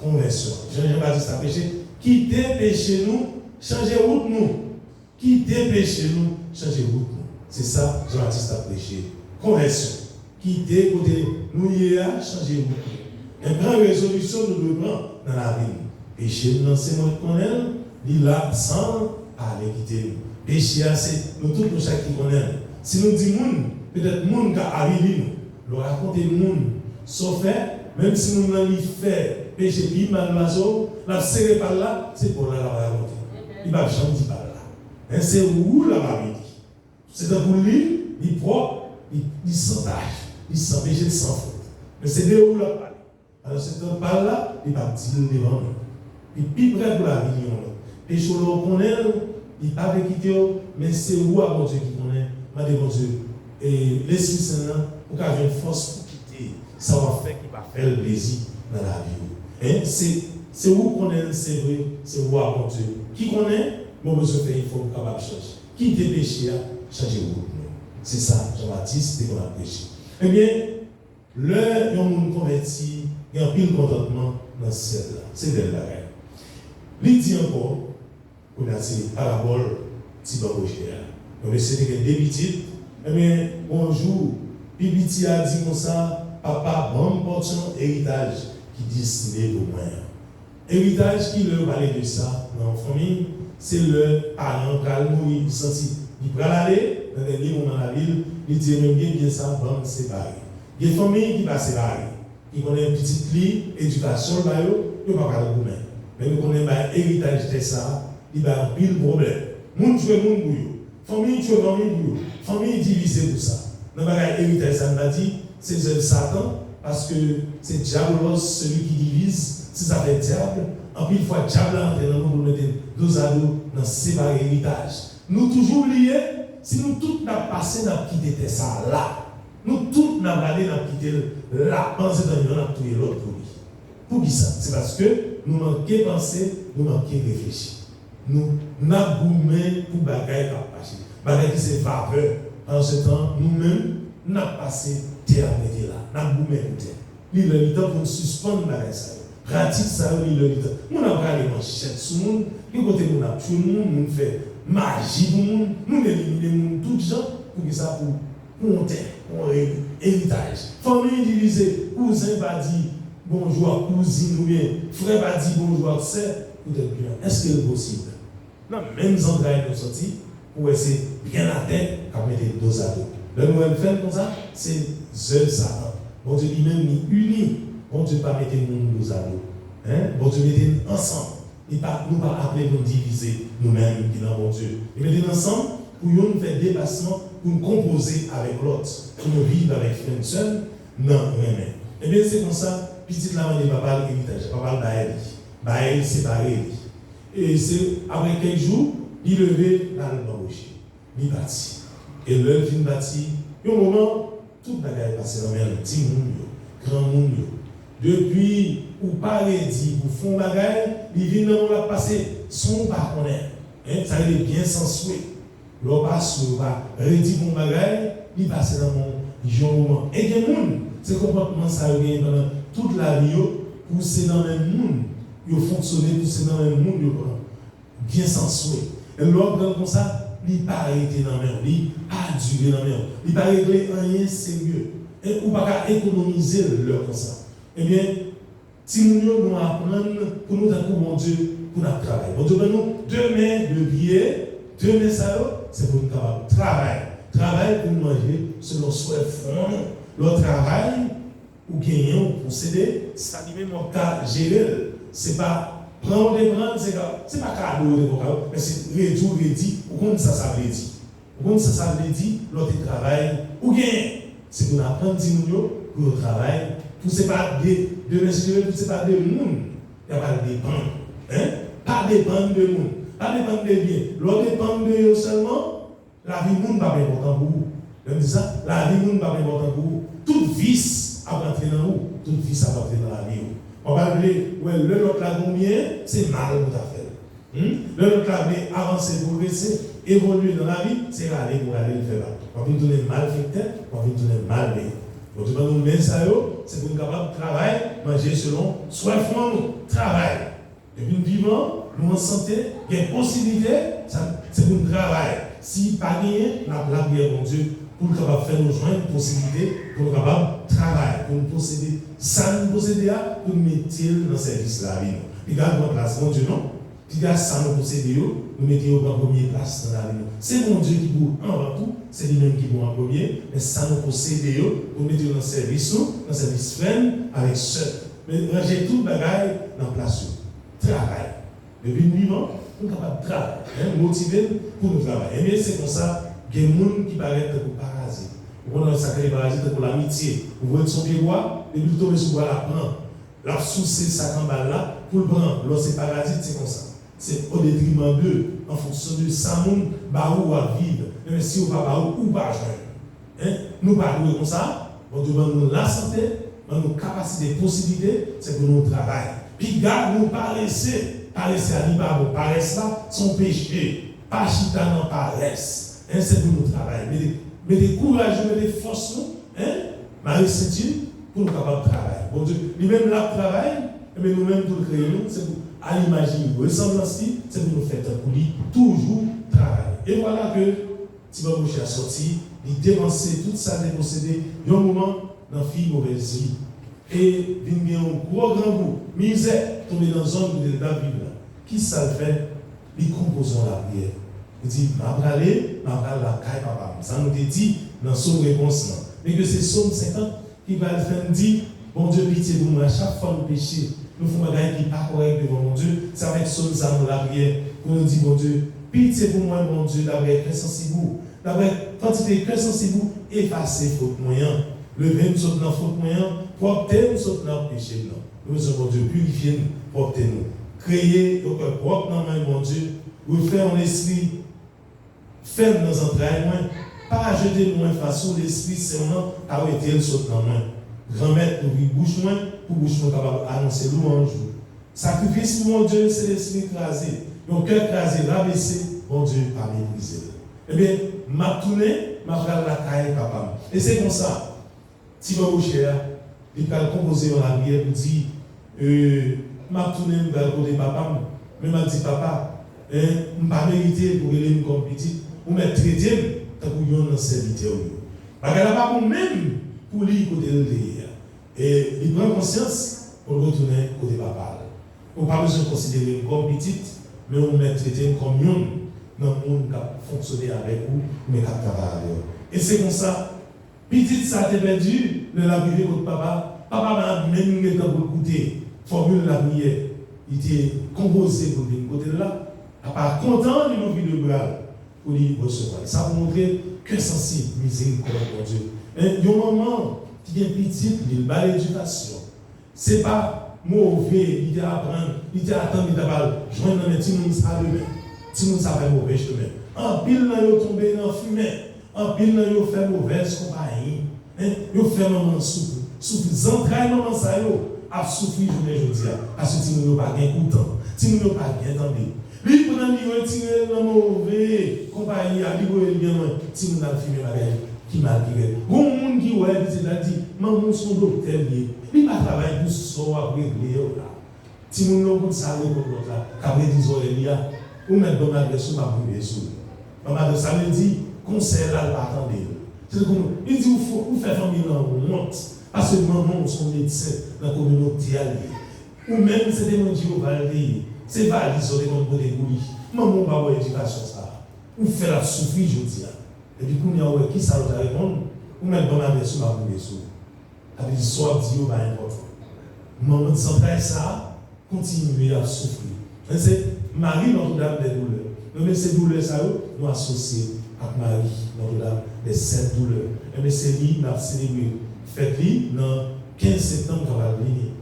conversion. Jean-Baptiste a péché. Quitter péché nous, changer route nous. Quitter péché nous, changer route nous. C'est ça, Jean-Baptiste a prêché. Conversion. Quitter côté nous y a changer route. Une grande résolution nous devons prendre dans la vie. Péché nous, c'est moi qui connais, il a sans aller quitter nous. Péché, c'est nous tous nous chaque qui connaît. Si nous disons, peut-être monde qui arrive nous, nous raconter monde, sauf fait, même si nous n'avons fait péché, puis mal maso, la serré par là, c'est pour là la raconter. Il va jamais dire par là. Et c'est où la vérité. C'est un pour lui, il propre, il sans tâche, il sans péché, il sans faute. Mais c'est de où la parole. Alors c'est un par là, il va dire devant nous. Et puis près pour la vie, péché l'on connaît, il n'a pas quitté, mais c'est où à mon Dieu qui connaît, ma Dieu, mon Dieu. Et l'Esprit Saint, pour qu'il y ait une force pour quitter, ça va faire qu'il va faire le plaisir dans la vie. Hein? C'est où qu'on est, c'est vrai, c'est où à mon Dieu. Qui connaît, mon besoin fait, il faut capable de changer. Qui te péché, changer route. C'est ça, Jean-Baptiste, c'est qu'on a prêché. Eh bien, le monde converti, il y a un pile contentement dans ce ciel-là. C'est de la reine. Il dit encore, on a dit parabole, petit babouché. Donc, c'est que des petites, Eh bien, bonjour. Pipiti a dit comme ça, papa, bon portion héritage qui destiné pour moi. Héritage qui leur parlait de ça dans la famille, c'est le parent qui a mourir, il sentit, il va aller dans les derniers moments de la ville, il dit même bien ça, bon séparé. Il y a des familles qui va séparer, qui connaissent une petite lit, éducation, il ne va pas parler de vous-même. Mais nous connaissons l'héritage de ça, il va avoir pile problème. Moun tue moun pour eux. Famille tue famille pour eux. Famille divisée pour ça. Dans l'héritage, ça m'a dit, c'est le Satan, parce que c'est diabolos, celui qui divise. Si ça fait diable, en plus, une fois diable entre dans nous pour mettre dos à dos dans séparer héritage. Nous toujours liés, si nous tous n'avons passé dans quitter ça là, nous tous n'avons allé dans quitter là, penser dans nous, avons tué l'autre pour lui. Pour qui ça? C'est parce que nous manquons penser, nous manquons réfléchir. Nous n'avons goûté pour bagaille qui passer. Bagaille qui c'est vapeur. En ce temps, nous-mêmes, nous avons passé terre là, nous avons goûté pour terre. Il y a le temps pour nous suspendre bagaille ça. Pratique ça, il y a le temps. Nous avons les manchettes sur le monde, nous avons tout le monde, nous fait magie pour le monde, nous éliminons tous les gens pour que ça pour monter, pour héritage. Famille divisée, cousin va dire bonjour à cousine ou bien frère va dire bonjour à sœur, peut-être bien. Est-ce que c'est possible? Non, même endroits nous sortis pour essayer bien la tête à mettre dos à dos. Le nouvel fait comme ça, c'est seul Satan. Bon Dieu lui-même il unit. Bon Dieu pas mettre nous dos à dos. Bon Dieu mettez ensemble. Il pas nous pas appeler nous diviser nous-mêmes qui dans bon Dieu. Il mettez ensemble pour nous faire dépassement, pour nous composer avec l'autre, pour nous vivre avec un seul. Non, rien. Eh bien c'est comme ça. Petite la main de papa l'héritage. Papa Baël séparé. Et c'est après quelques jours, il levait dans le bambouché. Il bâtit. Et l'œuvre vient bâtir. Et au moment, toute la guerre est passée dans le petit monde, grand monde. Depuis, ou pas dit, ou font bagaille, il vient dans la passer, son pas connaître. Ça il est bien sans souhait. L'on passe, ou pas, redit mon bagaille, il passe dans mon moment. Et des gens, ce comportement, ça revient pendant toute la vie, pousser dans le même monde. Ils fonctionnent, pousser dans le même monde, bien sans souhait. Et l'autre, comme ça, il n'a pas arrêté dans le même, il n'a pas duré dans le même, il n'a pas réglé rien sérieux. Et ou pas économiser leur comme ça. Eh bien, si nous apprenons pour nous d'un coup, mon Dieu, pour notre travail. Bon Dieu, nous, 2 mains de billet, 2 mains ça, c'est pour nous travailler. Travail pour nous manger selon souhait fond. Le travail, ou gagner, ou posséder, ça dit même en cas gérer. C'est pas prendre des prendre, c'est pas cadeau, mais c'est réduire, rédit, ou comme ça veut dire. Ou comme ça veut dire, l'autre travail, ou gagner. C'est pour apprendre pour le travail. Pour ce pas de monsieur, pour ce pas de monde, il n'y a pas de dépendre. Pas dépendre de monde, pas dépendre de bien. L'autre dépend de vous seulement, la vie monde pas important pour vous. Je dis ça, la vie monde pas important pour vous. Toute vice a rentré dans vous, toute vice a rentré dans la vie. On va dire, ouais, le l'autre là combien, c'est mal pour ta faire. Le l'autre là veut avancer, progresser, évoluer dans la vie, c'est aller pour aller le faire. On va vous donner mal fait, on va vous donner mal fait. Donc, nous mettons ça, c'est pour nous capables de travailler, manger selon soit fond, travail. Et puis nous vivons, nous en santé, il y a une possibilité, c'est pour nous travailler. Si pas gagné, la prière, mon Dieu, pour nous capables de faire nous joindre une possibilité, pour nous capables de travailler, pour nous posséder, ça nous posséder, pour nous mettre dans le service de la vie. Et garde votre place, mon Dieu, non? Puis garde ça nous posséder, nous mettons en première place dans la vie. C'est mon Dieu qui pour en tout, c'est lui-même qui pour en premier, mais ça nous possède, pour mettre dans le service frère, avec seul. Mais ranger tout le bagage dans la place. Travail. Depuis nous vivons, nous sommes capables de travailler, motiver pour nous travailler. Et bien c'est comme ça, il y a des gens qui paraissent pour parasiter. Vous voyez, ça crée des parasites pour l'amitié. Vous voyez son pied droit, et puis tomber sur la prend. La souci, ça camballe là, pour le prendre. Lorsque c'est parasite, c'est comme ça. C'est au détriment d'eux, en fonction de ça, nous, barou à vivre. Même si on va barou ou pas joindre. Nous parlons comme ça, on demande nous la santé, nos capacités, possibilités, c'est pour nous travailler. Puis, garde nous paresser à l'image, paresse là, son péché. Pas chita non paresse. C'est pour nous travailler. Mais des courage, mais des forces, Marie Saint-Tine, pour nous capables de travailler. Bon Dieu, lui-même là travail, mais nous-mêmes pour le créer, c'est pour à l'imaginer, ressemblance, c'est pour nous faire pour lui toujours travailler. Et voilà que si vous a sorti il dépenser tout ça, il posséder, il y a un moment, dans la fille mauvaise vie. Et il y a un gros grand goût, misère, tomber dans une zone de la Bible. Qui ça le fait? Il compose la prière. Il dit, je vais aller la caille papa. Ça nous dit dans son réponse. Mais que c'est Somme 50 qui va le faire dire, bon Dieu, pitié pour moi, à chaque fois nous péchons, nous faisons des choses qui ne sont pas correctes devant mon Dieu. C'est avec Somme ça nous la prière. Pour nous dire, bon Dieu, pitié pour moi, mon Dieu, d'avoir cœur sensible. D'avoir quantité de cœur sensible, effacer faute moyen. Lever nous sommes dans faute moyen, propter nous sommes dans le péché. Nous sommes, mon Dieu, purifier nous, propter nous. Créer un cœur propre dans le mon Dieu, refaire un esprit ferme dans les entrailles, pas jeter moins façon l'esprit seulement arrêter le saut dans main. Remettre nos bouche moins pour bouche moins capable d'annoncer louange. Sacrifice pour mon Dieu, c'est l'esprit écrasé. Donc cœur écrasé, rabaissé, mon Dieu, pas méprisé. Eh bien, m'a tourné, m'a fait la caille capable. Et c'est comme ça. Si vous avez il va composer en arrière pour dire, m'a tourné vers le côté papa, mais m'a dit papa, je ne pas mérité pour aller comme petit, ou me traiter tant que vous avez un serviteur. Parce qu'elle n'a pas pour même pour lui côté de l'hier. Et il prend conscience pour retourner côté papa. On n'a pas besoin de considérer comme petite, mais on met traiter comme une dans le monde qui a fonctionné avec vous, mais qui a travaillé avec vous. Et c'est comme ça, petite ça a été perdu, de la vie de votre papa. Papa m'a même mis dans pour écouter, formule la prière. Il était composé pour venir côté de là. À part content de nos vies de bras pour lui recevoir. Ça pour montrer que sensible, miséricorde, mon Dieu. Il y a un moment qui est petit, il bat l'éducation. Ce n'est pas mauvais, il apprendre, il attendre, il va joindre dans les petits monde à demain. Si nous savons mauvais chemin. En pile, nous sommes tombés dans la fumée. En pile, nous sommes fait mauvaise compagnie. Nous sommes fait maman souffrir. Les entrailles, maman, ça a souffert, je veux dire. Parce que si nous n'avons pas bien content, si nous n'avons pas bien entendu. Lui, pendant qu'il retire dans mauvais compagnie, il bien si nous avons fumé qui m'a dit. Bon monde qui ouais, il a dit, maman, son docteur, il va travailler pour ça, après, si nous n'avons pas ça, après 10 heures, ou mettre dans ma blessure, ma blessure. Maman, ça veut dire, conseil là, pas attendre. C'est comme, il dit, vous faites famille là, on monte. Parce que maman, son médecin dans la communauté alliée. Ou même, c'est des gens qui vont valider. C'est valide sur les gens qui vont débrouiller. Maman, va avoir éducation ça. Ou fait la souffrir, je dis. Et puis, pour nous, qui ça va répondre? Ou mettre dans ma blessure, ma blessure. Avec dit, soit dit, va important. Maman, sans faire ça, continuer à souffrir. C'est Marie, Notre-Dame des douleurs. Mais ces douleurs, ça, nous associons avec Marie, Notre-Dame des 7 douleurs. Mais c'est lui, nous avons célébré. Faites-lui dans 15 septembre, quand va venir.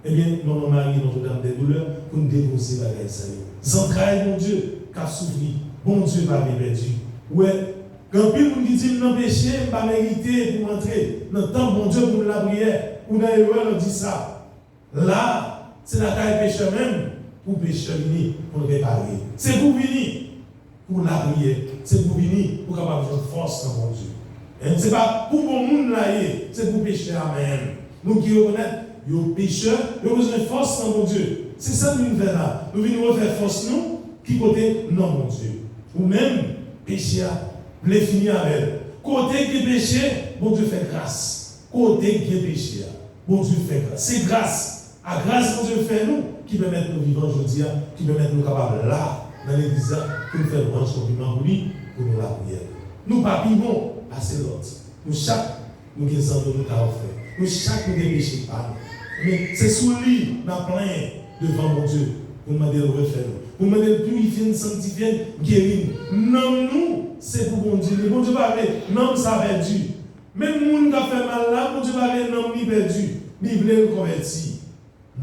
Eh bien, Maman Marie, Notre-Dame des douleurs, pour nous déposer la guerre. Zantraille, mon Dieu, qu'a souffert. Bon Dieu, pas perdu. Ouais, quand pile nous dit non péché, pas mérité pour entrer dans le temps, bon Dieu, pour la prière. Ou dans les lois, on dit ça. Là, c'est la taille pécheur même. Pour pécher venir, pour réparer. C'est pour venir, pour la prière. C'est pour venir, pour capable de force dans mon Dieu. Ce n'est pas pour bon monde là, c'est pour pécher. Amen. Nous qui reconnaissons, nous pécheurs, nous avons besoin de force dans mon Dieu. C'est ça que nous venons là. Nous venons refaire force, nous, qui côté, non, mon Dieu. Ou même, péché, vous finir avec elle. Côté qui est péché, bon Dieu fait grâce. Côté qui est péché, bon Dieu fait grâce. C'est grâce. À grâce, mon Dieu fait nous, qui permet de nous vivre aujourd'hui, qui permet de nous capables là, dans l'église, pour nous faire un compliment pour lui, pour nous la prière. Nous, pas vivons, passer l'autre. Nous, chaque, nous qui sommes nous avons fait. Nous, chaque, nous péché par nous. Mais c'est sous lui, nous plein devant mon Dieu, pour demander de refaire nous. Pour demander de purifier, de sanctifier, guérir. Non, nous, c'est pour mon Dieu. Le bon Dieu va aller, non, ça a perdu. Même les gens qui ont fait mal là, mon Dieu va aller, non, ni perdu. Ni voulait le convertir.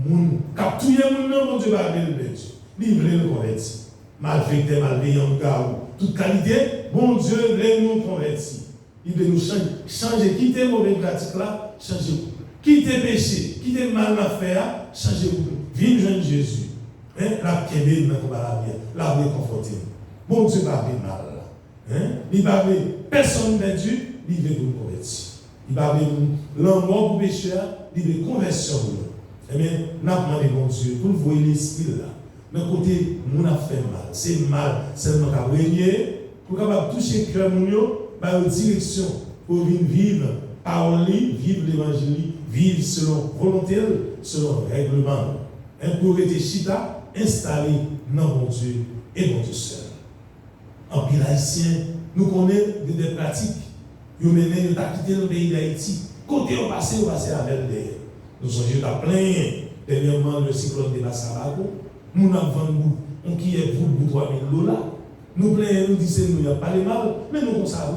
Moun capturer moun nan bon Dieu va le perdu. Livre le convertir. Malfaiteur, malveillant, garou, toute qualité, bon Dieu veut nous convertir. Il veut nous changer, quitter mauvaise pratique là, changer. Quitter péché, quitter mal à faire, changer. Viens joindre Jésus. La kébé dans la vie, la réconforter. Bon Dieu va venir mal. Il va venir personne perdu, il veut nous convertir. Il va venir l'amour pour pécheur, il veut conversion pour nous. Eh bien, nous avons demandé bon Dieu pour voir l'esprit là. D'un côté, nous avons fait mal. C'est mal seulement qu'à régner, pour capable toucher le cœur, par direction pour venir vivre parole, vivre l'évangile, vivre selon volonté, selon règlement. Pour être chita, installé dans mon Dieu et mon Dieu seul. En pile haïtien, nous connaissons des pratiques. Nous menons, nous avons quitté le pays d'Haïti. Côté au passé avec des. Nous sommes à plein. Dernièrement, le cyclone de Bassarago. Nous avons vendu on qui est pour 3 000 $. Nous plaignons, nous disons, nous n'avons pas de mal, mais nous consacrons.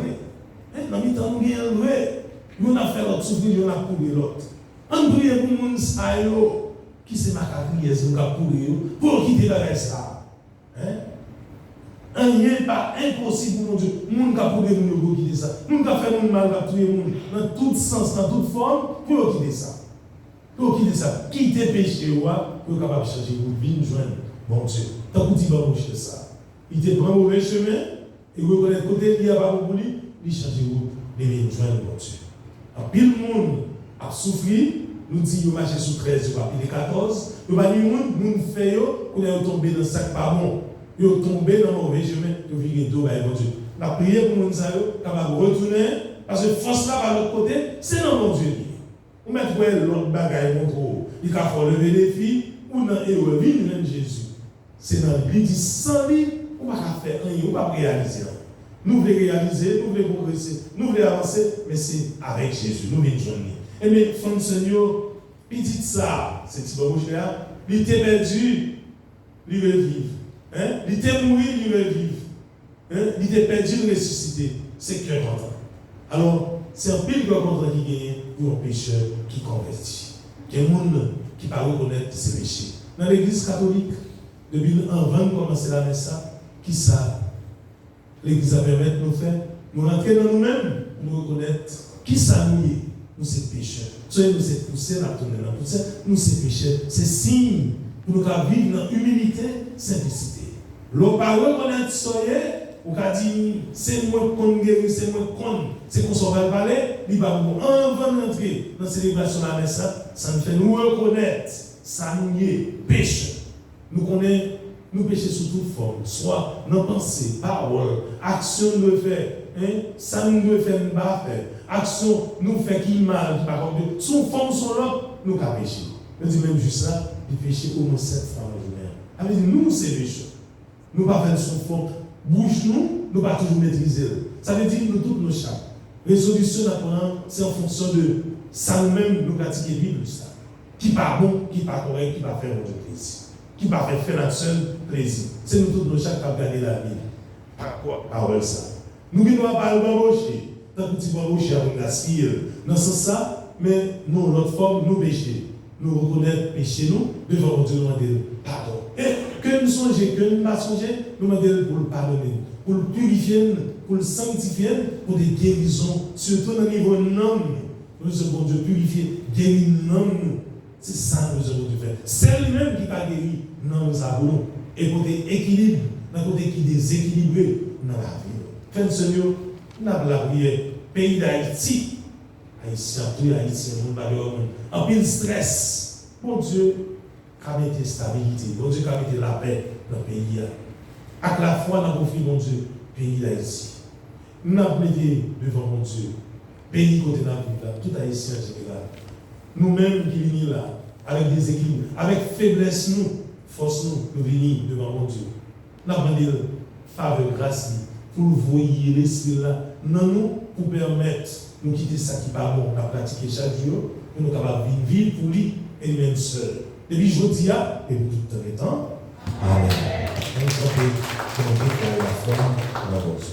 Dans le temps, nous avons élevé. Nous avons fait l'autre souffrir, nous avons couru l'autre. On prie pour les gens qui se marquent à prier, nous avons couru pour quitter la reste. Rien pas impossible pour mon Dieu. Nous avons couru pour quitter ça. Nous avons fait nous mal, nous avons tué dans tout sens, dans toute forme, pour quitter ça. Pour quitter ça. Quitter le péché, pour capable de changer, pour venir joindre mon Dieu. Tant que tu vas bouger ça. Il te prend mauvais chemin, et vous reconnaissez côté il n'y a pas pour lui, il change vous, il vient joindre mon Dieu. En pile monde a souffert, nous dit qu'il marche sous 13, il va pile 14, il va dire nous fait qu'on est tombé dans le sac pas bon, il est tombé dans le mauvais chemin, il vient tout vers mon Dieu. La prière pour nous capable de retourner, parce que force là par l'autre côté, c'est dans mon Dieu. Vous mettez l'autre bagaille mon trop, il va falloir lever les filles, ou dans l'évangile de Jésus. C'est dans l'Église dit 100 000. On ne va pas faire rien, on ne va pas réaliser. Nous voulons réaliser, nous voulons progresser, nous voulons avancer, mais c'est avec Jésus, nous voulons joindre. Et bien, Femme Seigneur, il dit ça, c'est petit bon cher, il était perdu, il veut vivre. Il était mort, il veut vivre. Il était perdu, il ressuscité. C'est cœur content. Alors, c'est un pile cœur content qui gagne pour un pécheur qui convertit. Il y a un monde qui ne peut pas reconnaître ses péchés. Dans l'Église catholique, depuis en 20 commencer la messe, qui ça l'Église a permis de nous faire, nous rentrer dans nous-mêmes, nous reconnaître qui ça nous est, nous sommes pécheurs. Soit nous sommes poussés, nous sommes pécheurs. C'est signe pour nous vivre dans humilité, simplicité. L'on pas reconnaître soyez, ou qu'a dit c'est moi qu'on guérit, c'est moi qu'on, c'est qu'on s'en va parler, il va nous avant d'entrer dans la célébration de la messe, ça nous fait nous reconnaître, ça nous est pécheur. Nous connaissons nous péchons sous toute forme, soit nos pensées, paroles, actions nous fait, ça nous doit faire, nous pas faire, action nous fait qui mal, qui pas comme sous forme, sous l'autre, nous avons péché. Je dis même juste ça, il péché au moins 7 fois dans le journée. Nous, c'est péché. Nous ne pas faire sous forme, bouge nous, nous pas toujours maîtriser. Ça veut dire nous toutes nos chats. Résolution d'après, c'est en fonction de ça nous-mêmes, nous pratiquer Bible, ça. Qui pas bon, qui pas correct, qui pas faire notre plaisir. Qui va faire notre seul plaisir. C'est nous tous nos chats qui avons gagné la vie. Par quoi? Par ça. Nous qui ne devons pas le bamboucher. Tant que tu vas bamboucher avec la spire. Dans ce sens, mais nous, notre forme, nous péchés. Nous reconnaître péché, nous, devant Dieu, nous demander pardon. Et que nous songeons, que nous ne pas songer, nous demandons pour le pardonner, pour le purifier, pour le sanctifier, pour des guérisons, surtout dans le niveau de l'homme. Nous devons Dieu purifier, guérir l'homme. C'est ça que nous avons dû faire. C'est lui-même qui va guérir dans nos abonnés. Et pour des équilibres, dans côté qui est déséquilibré dans la vie. Frère Seigneur, nous avons la prière. Pays d'Haïti, Haïtien, tout Haïtien, en pile stress. Bon Dieu, qu'a mis stabilité. Bon Dieu, qu'a mis la paix dans le pays. À la fois, nous avons confié, mon Dieu, pays d'Haïti. Nous avons mis devant mon Dieu. Pays côté de la vie, tout Haïtien en général. Nous-mêmes qui venons là, avec des équilibres, avec faiblesse, nous, force nous venons devant mon Dieu. Nous avons demandé faveur, grâce, pour voyer l'esprit là, non nous, pour permettre de nous quitter ça qui n'est pas bon, à pratiquer chaque jour, pour nous capables de vivre pour lui et lui-même seul. Depuis jeudi, et pour tout le temps. Amen. Nous sommes pour la forme de la bourse.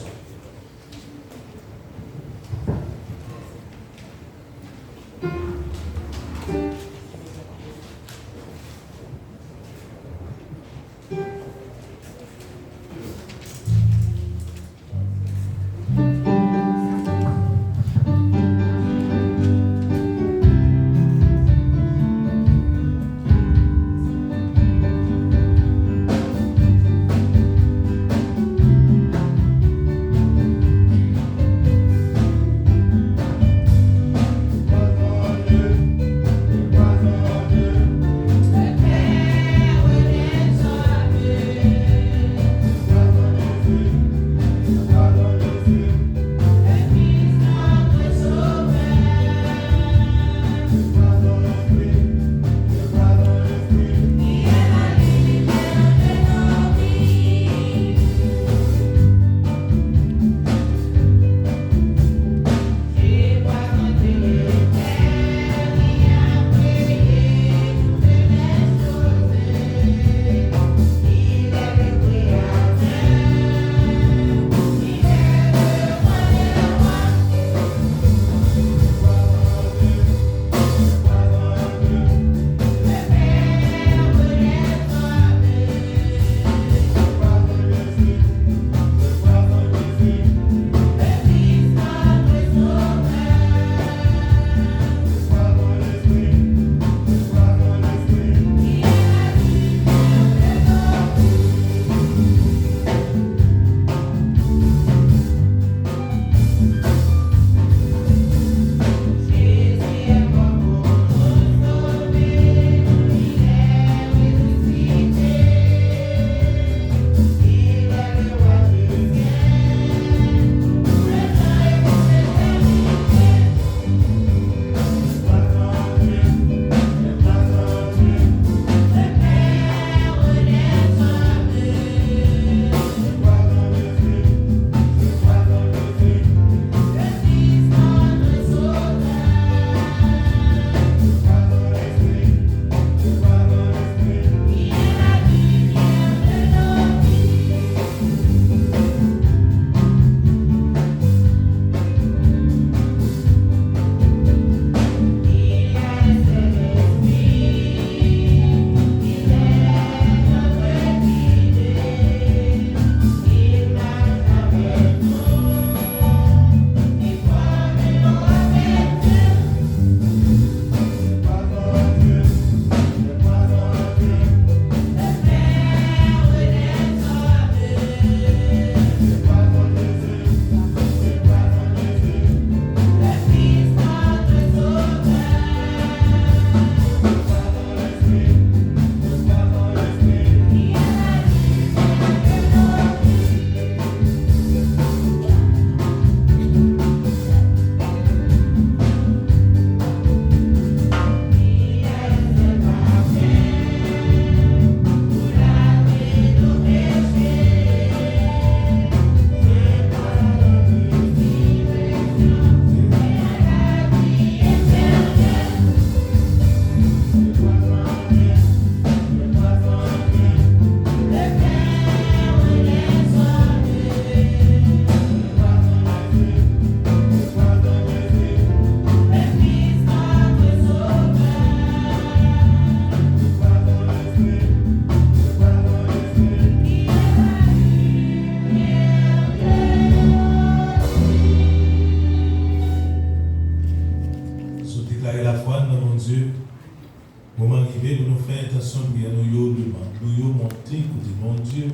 Moment arrivé, pour nous faire attention, nous monter côté mon Dieu.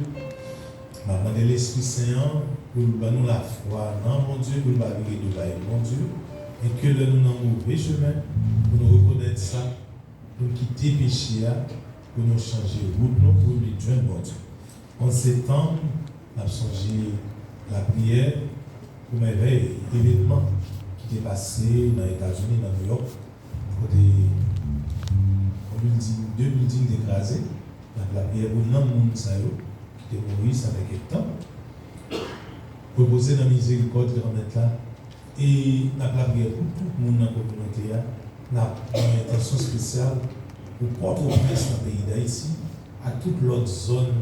Maintenant, l'Esprit Saint, pour nous la foi dans mon Dieu, pour nous vivre de mon Dieu. Et que nous n'en mauvais chemin, pour nous reconnaître ça, pour quitter le péché, pour nous changer de route, pour nous joindre mon Dieu. En ces temps, nous avons changé la prière pour m'éveiller, l'événement qui est passé dans les États-Unis, dans New York, côté deux buildings écrasés, la prière pour l'homme qui était Moïse avec le temps, reposer dans la miséricorde qui remettre là, et la prière pour tout le monde dans la communauté, nous avons une intention spéciale pour Port-au-Prince dans le pays d'Haïti, à toute l'autre zone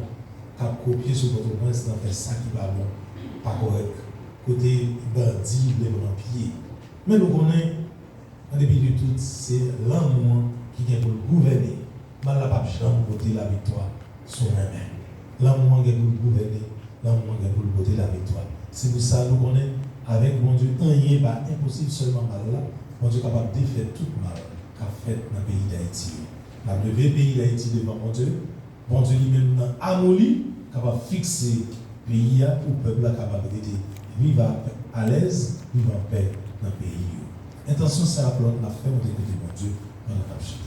qui a copié sur Port-au-Prince dans faire ça qui va bon, pas correct, côté bandit, les vampires. Mais nous connaissons, en début de tout, c'est l'amour qui vient pour le gouverner. Mal la pape jamais voter la victoire sur la main. L'amour vient pour le gouverner, l'amour vient pour le voter la victoire. C'est pour ça que nous connaissons, avec mon Dieu, rien n'est impossible seulement mal là. Mon Dieu est capable de défaire tout mal qu'a fait dans le pays d'Haïti. La levé le pays d'Haïti devant mon Dieu. Mon Dieu lui-même dans Amoli, capable de fixer le pays où le peuple est capable de vivre à l'aise, vivre en paix dans le pays. Intention, c'est la plante, la fait, on dit que mon Dieu, dans la capchette.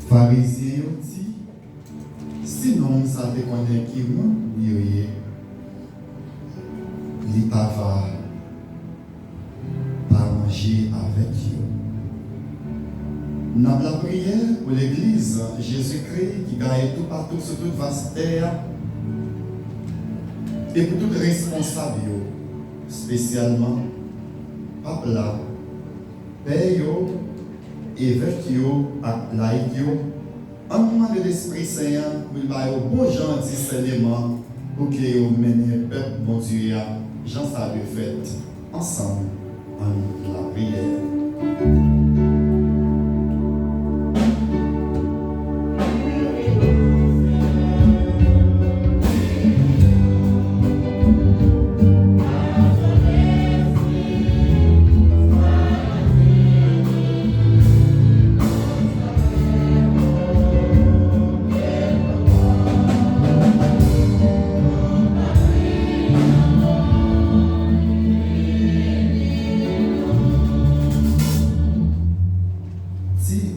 Pharisien dit, sinon ça te connaît qui moi, l'État va pas manger avec eux. Dans la prière pour l'Église, Jésus-Christ qui gagne tout partout sur toute vaste terre, et pour tout responsable, spécialement Papa là, Père évêque et laïc, en moment de l'Esprit Saint, pour le bon gens discernement pour que vous menez le peuple, mon Dieu, Jean ça le fait ensemble en la prière.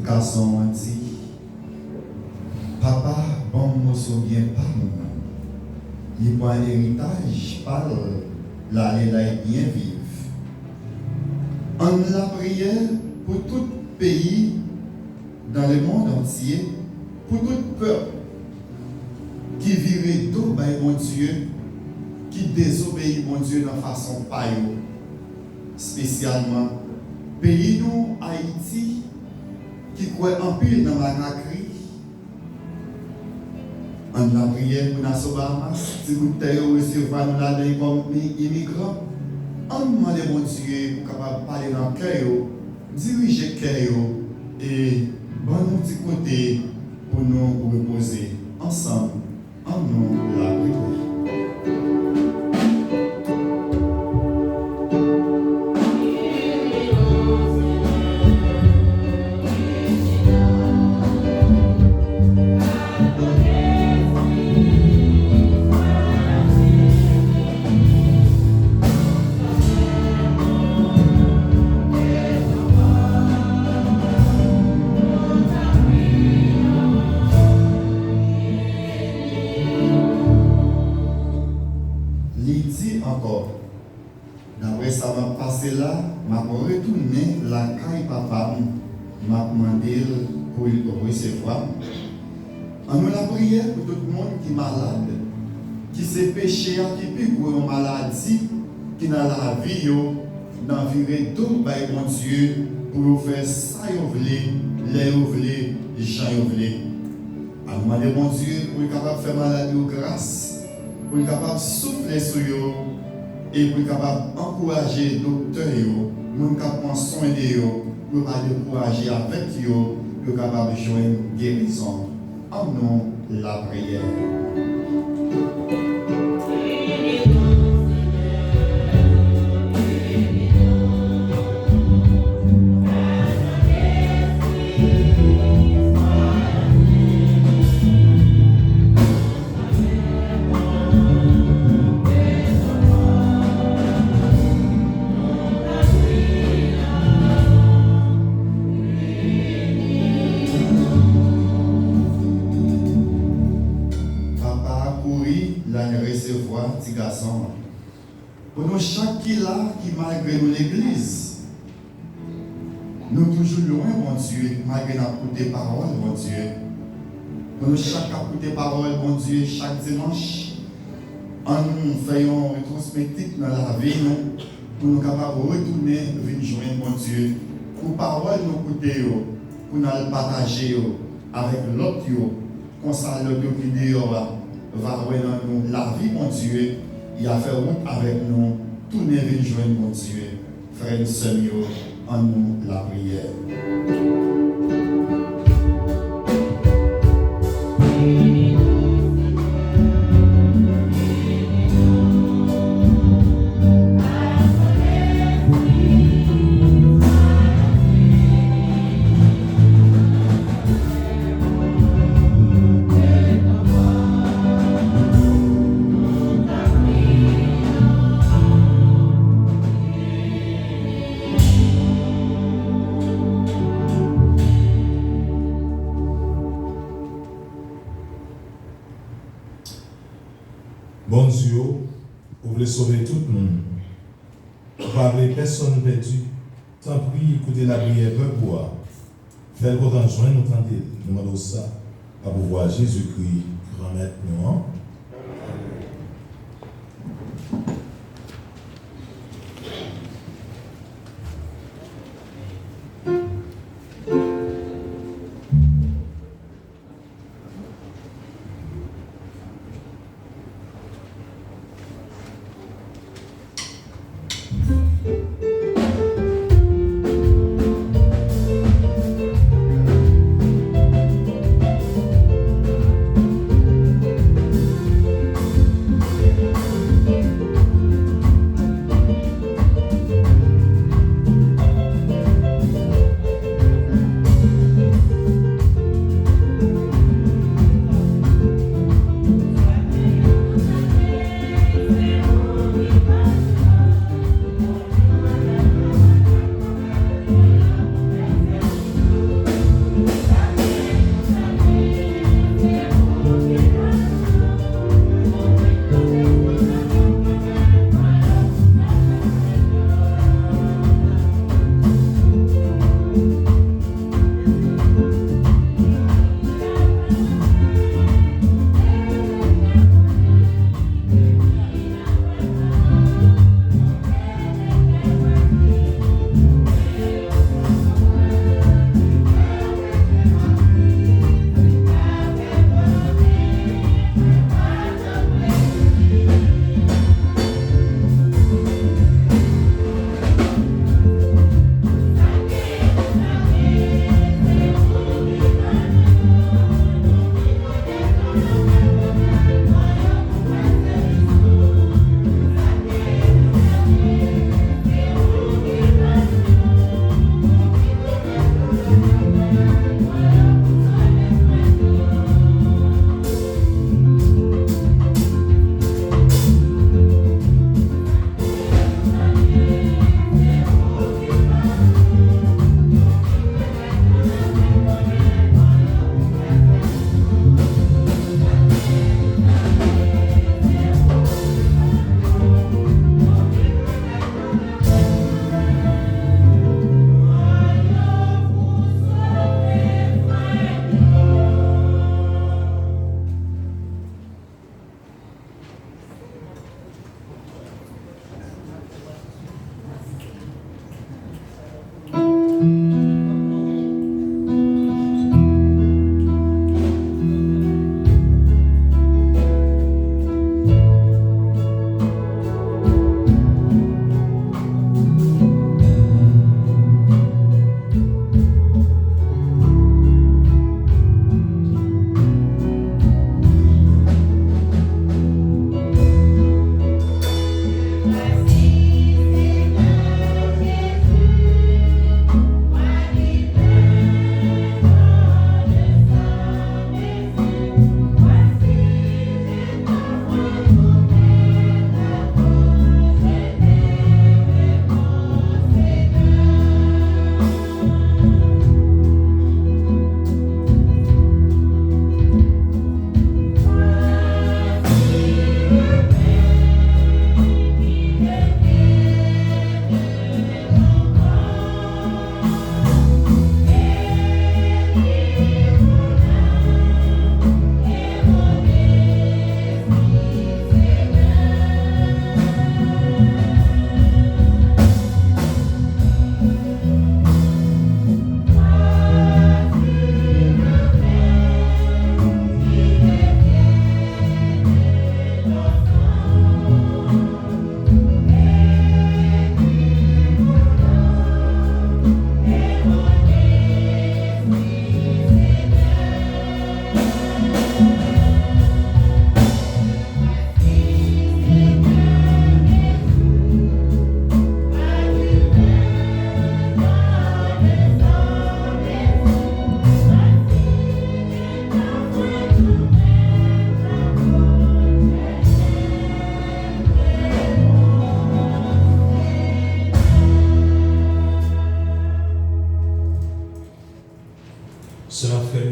Garçon dit, papa, bon, moi, bien pas moi. Il prend un héritage, parle, là, il est bien vivre. En la prière pour tout pays, dans le monde entier, pour tout peuple qui virait tout par mon Dieu, qui désobéit mon Dieu de façon païenne, spécialement pays nous, Haïti, qui croit en pile dans la craquerie. En la prière pour nous Bahamas, si vous recevoir nous là comme immigrants, on demande mon Dieu pour capable parler dans le cœur, diriger le cœur et bon nous petit côté pour nous reposer ensemble en nous la prière. retourner la caille papa, m'a demandé pour le recevoir. En nous la prière pour tout le monde qui est malade, qui s'est péché, qui peut pour une maladie, qui dans la vie, dans virer tout par mon Dieu, pour faire ça, vous voulez, les vous voulez, les gens vous voulez. À demander mon Dieu pour être capable de faire maladie grâce, pour être capable de souffler sur eux et pour être capable d'encourager les docteurs, pour être capable de prendre soin d'eux, pour encourager avec eux, pour être capable de joindre une guérison. En nous, la prière. Petit garçon, pour nous chaque qui là, qui malgré nous l'église, nous toujours loin, mon Dieu, malgré nous écouter parole, mon Dieu. Pour nous chaque écouter parole, mon Dieu, chaque dimanche, en nous faisant rétrospective dans la vie, nous, pour nous capables de retourner, venir joindre, mon Dieu, pour parole nous écouter, pour nous partager avec l'autre, comme ça l'autre qui dit, va voir dans nous la vie, mon Dieu, il a fait route avec nous, tout n'est venu joindre, mon Dieu. Frère et sœurs, en nous la prière. Bon Dieu, vous voulez sauver tout le monde. Vous parlez personne perdue. Tant pis, écoutez la prière peu boire. Faites autant joindre nous tenter. Nous demandons ça à pouvoir Jésus-Christ, grand maître nous.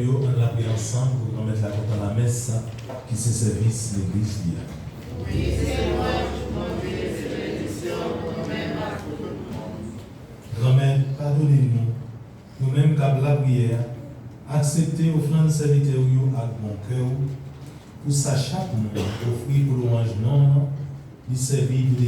on l'a pris ensemble pour remettre la compte dans la messe qui se service l'église d'hier. Oui, Seigneur, tu conduis les bénédictions pour nous-mêmes à tout le monde. Grand-mère, pardonnez-nous, nous-mêmes qu'à la prière, acceptez offrande serviteur avec mon cœur, pour sa chaque monde offrir pour l'orange non, lui servir de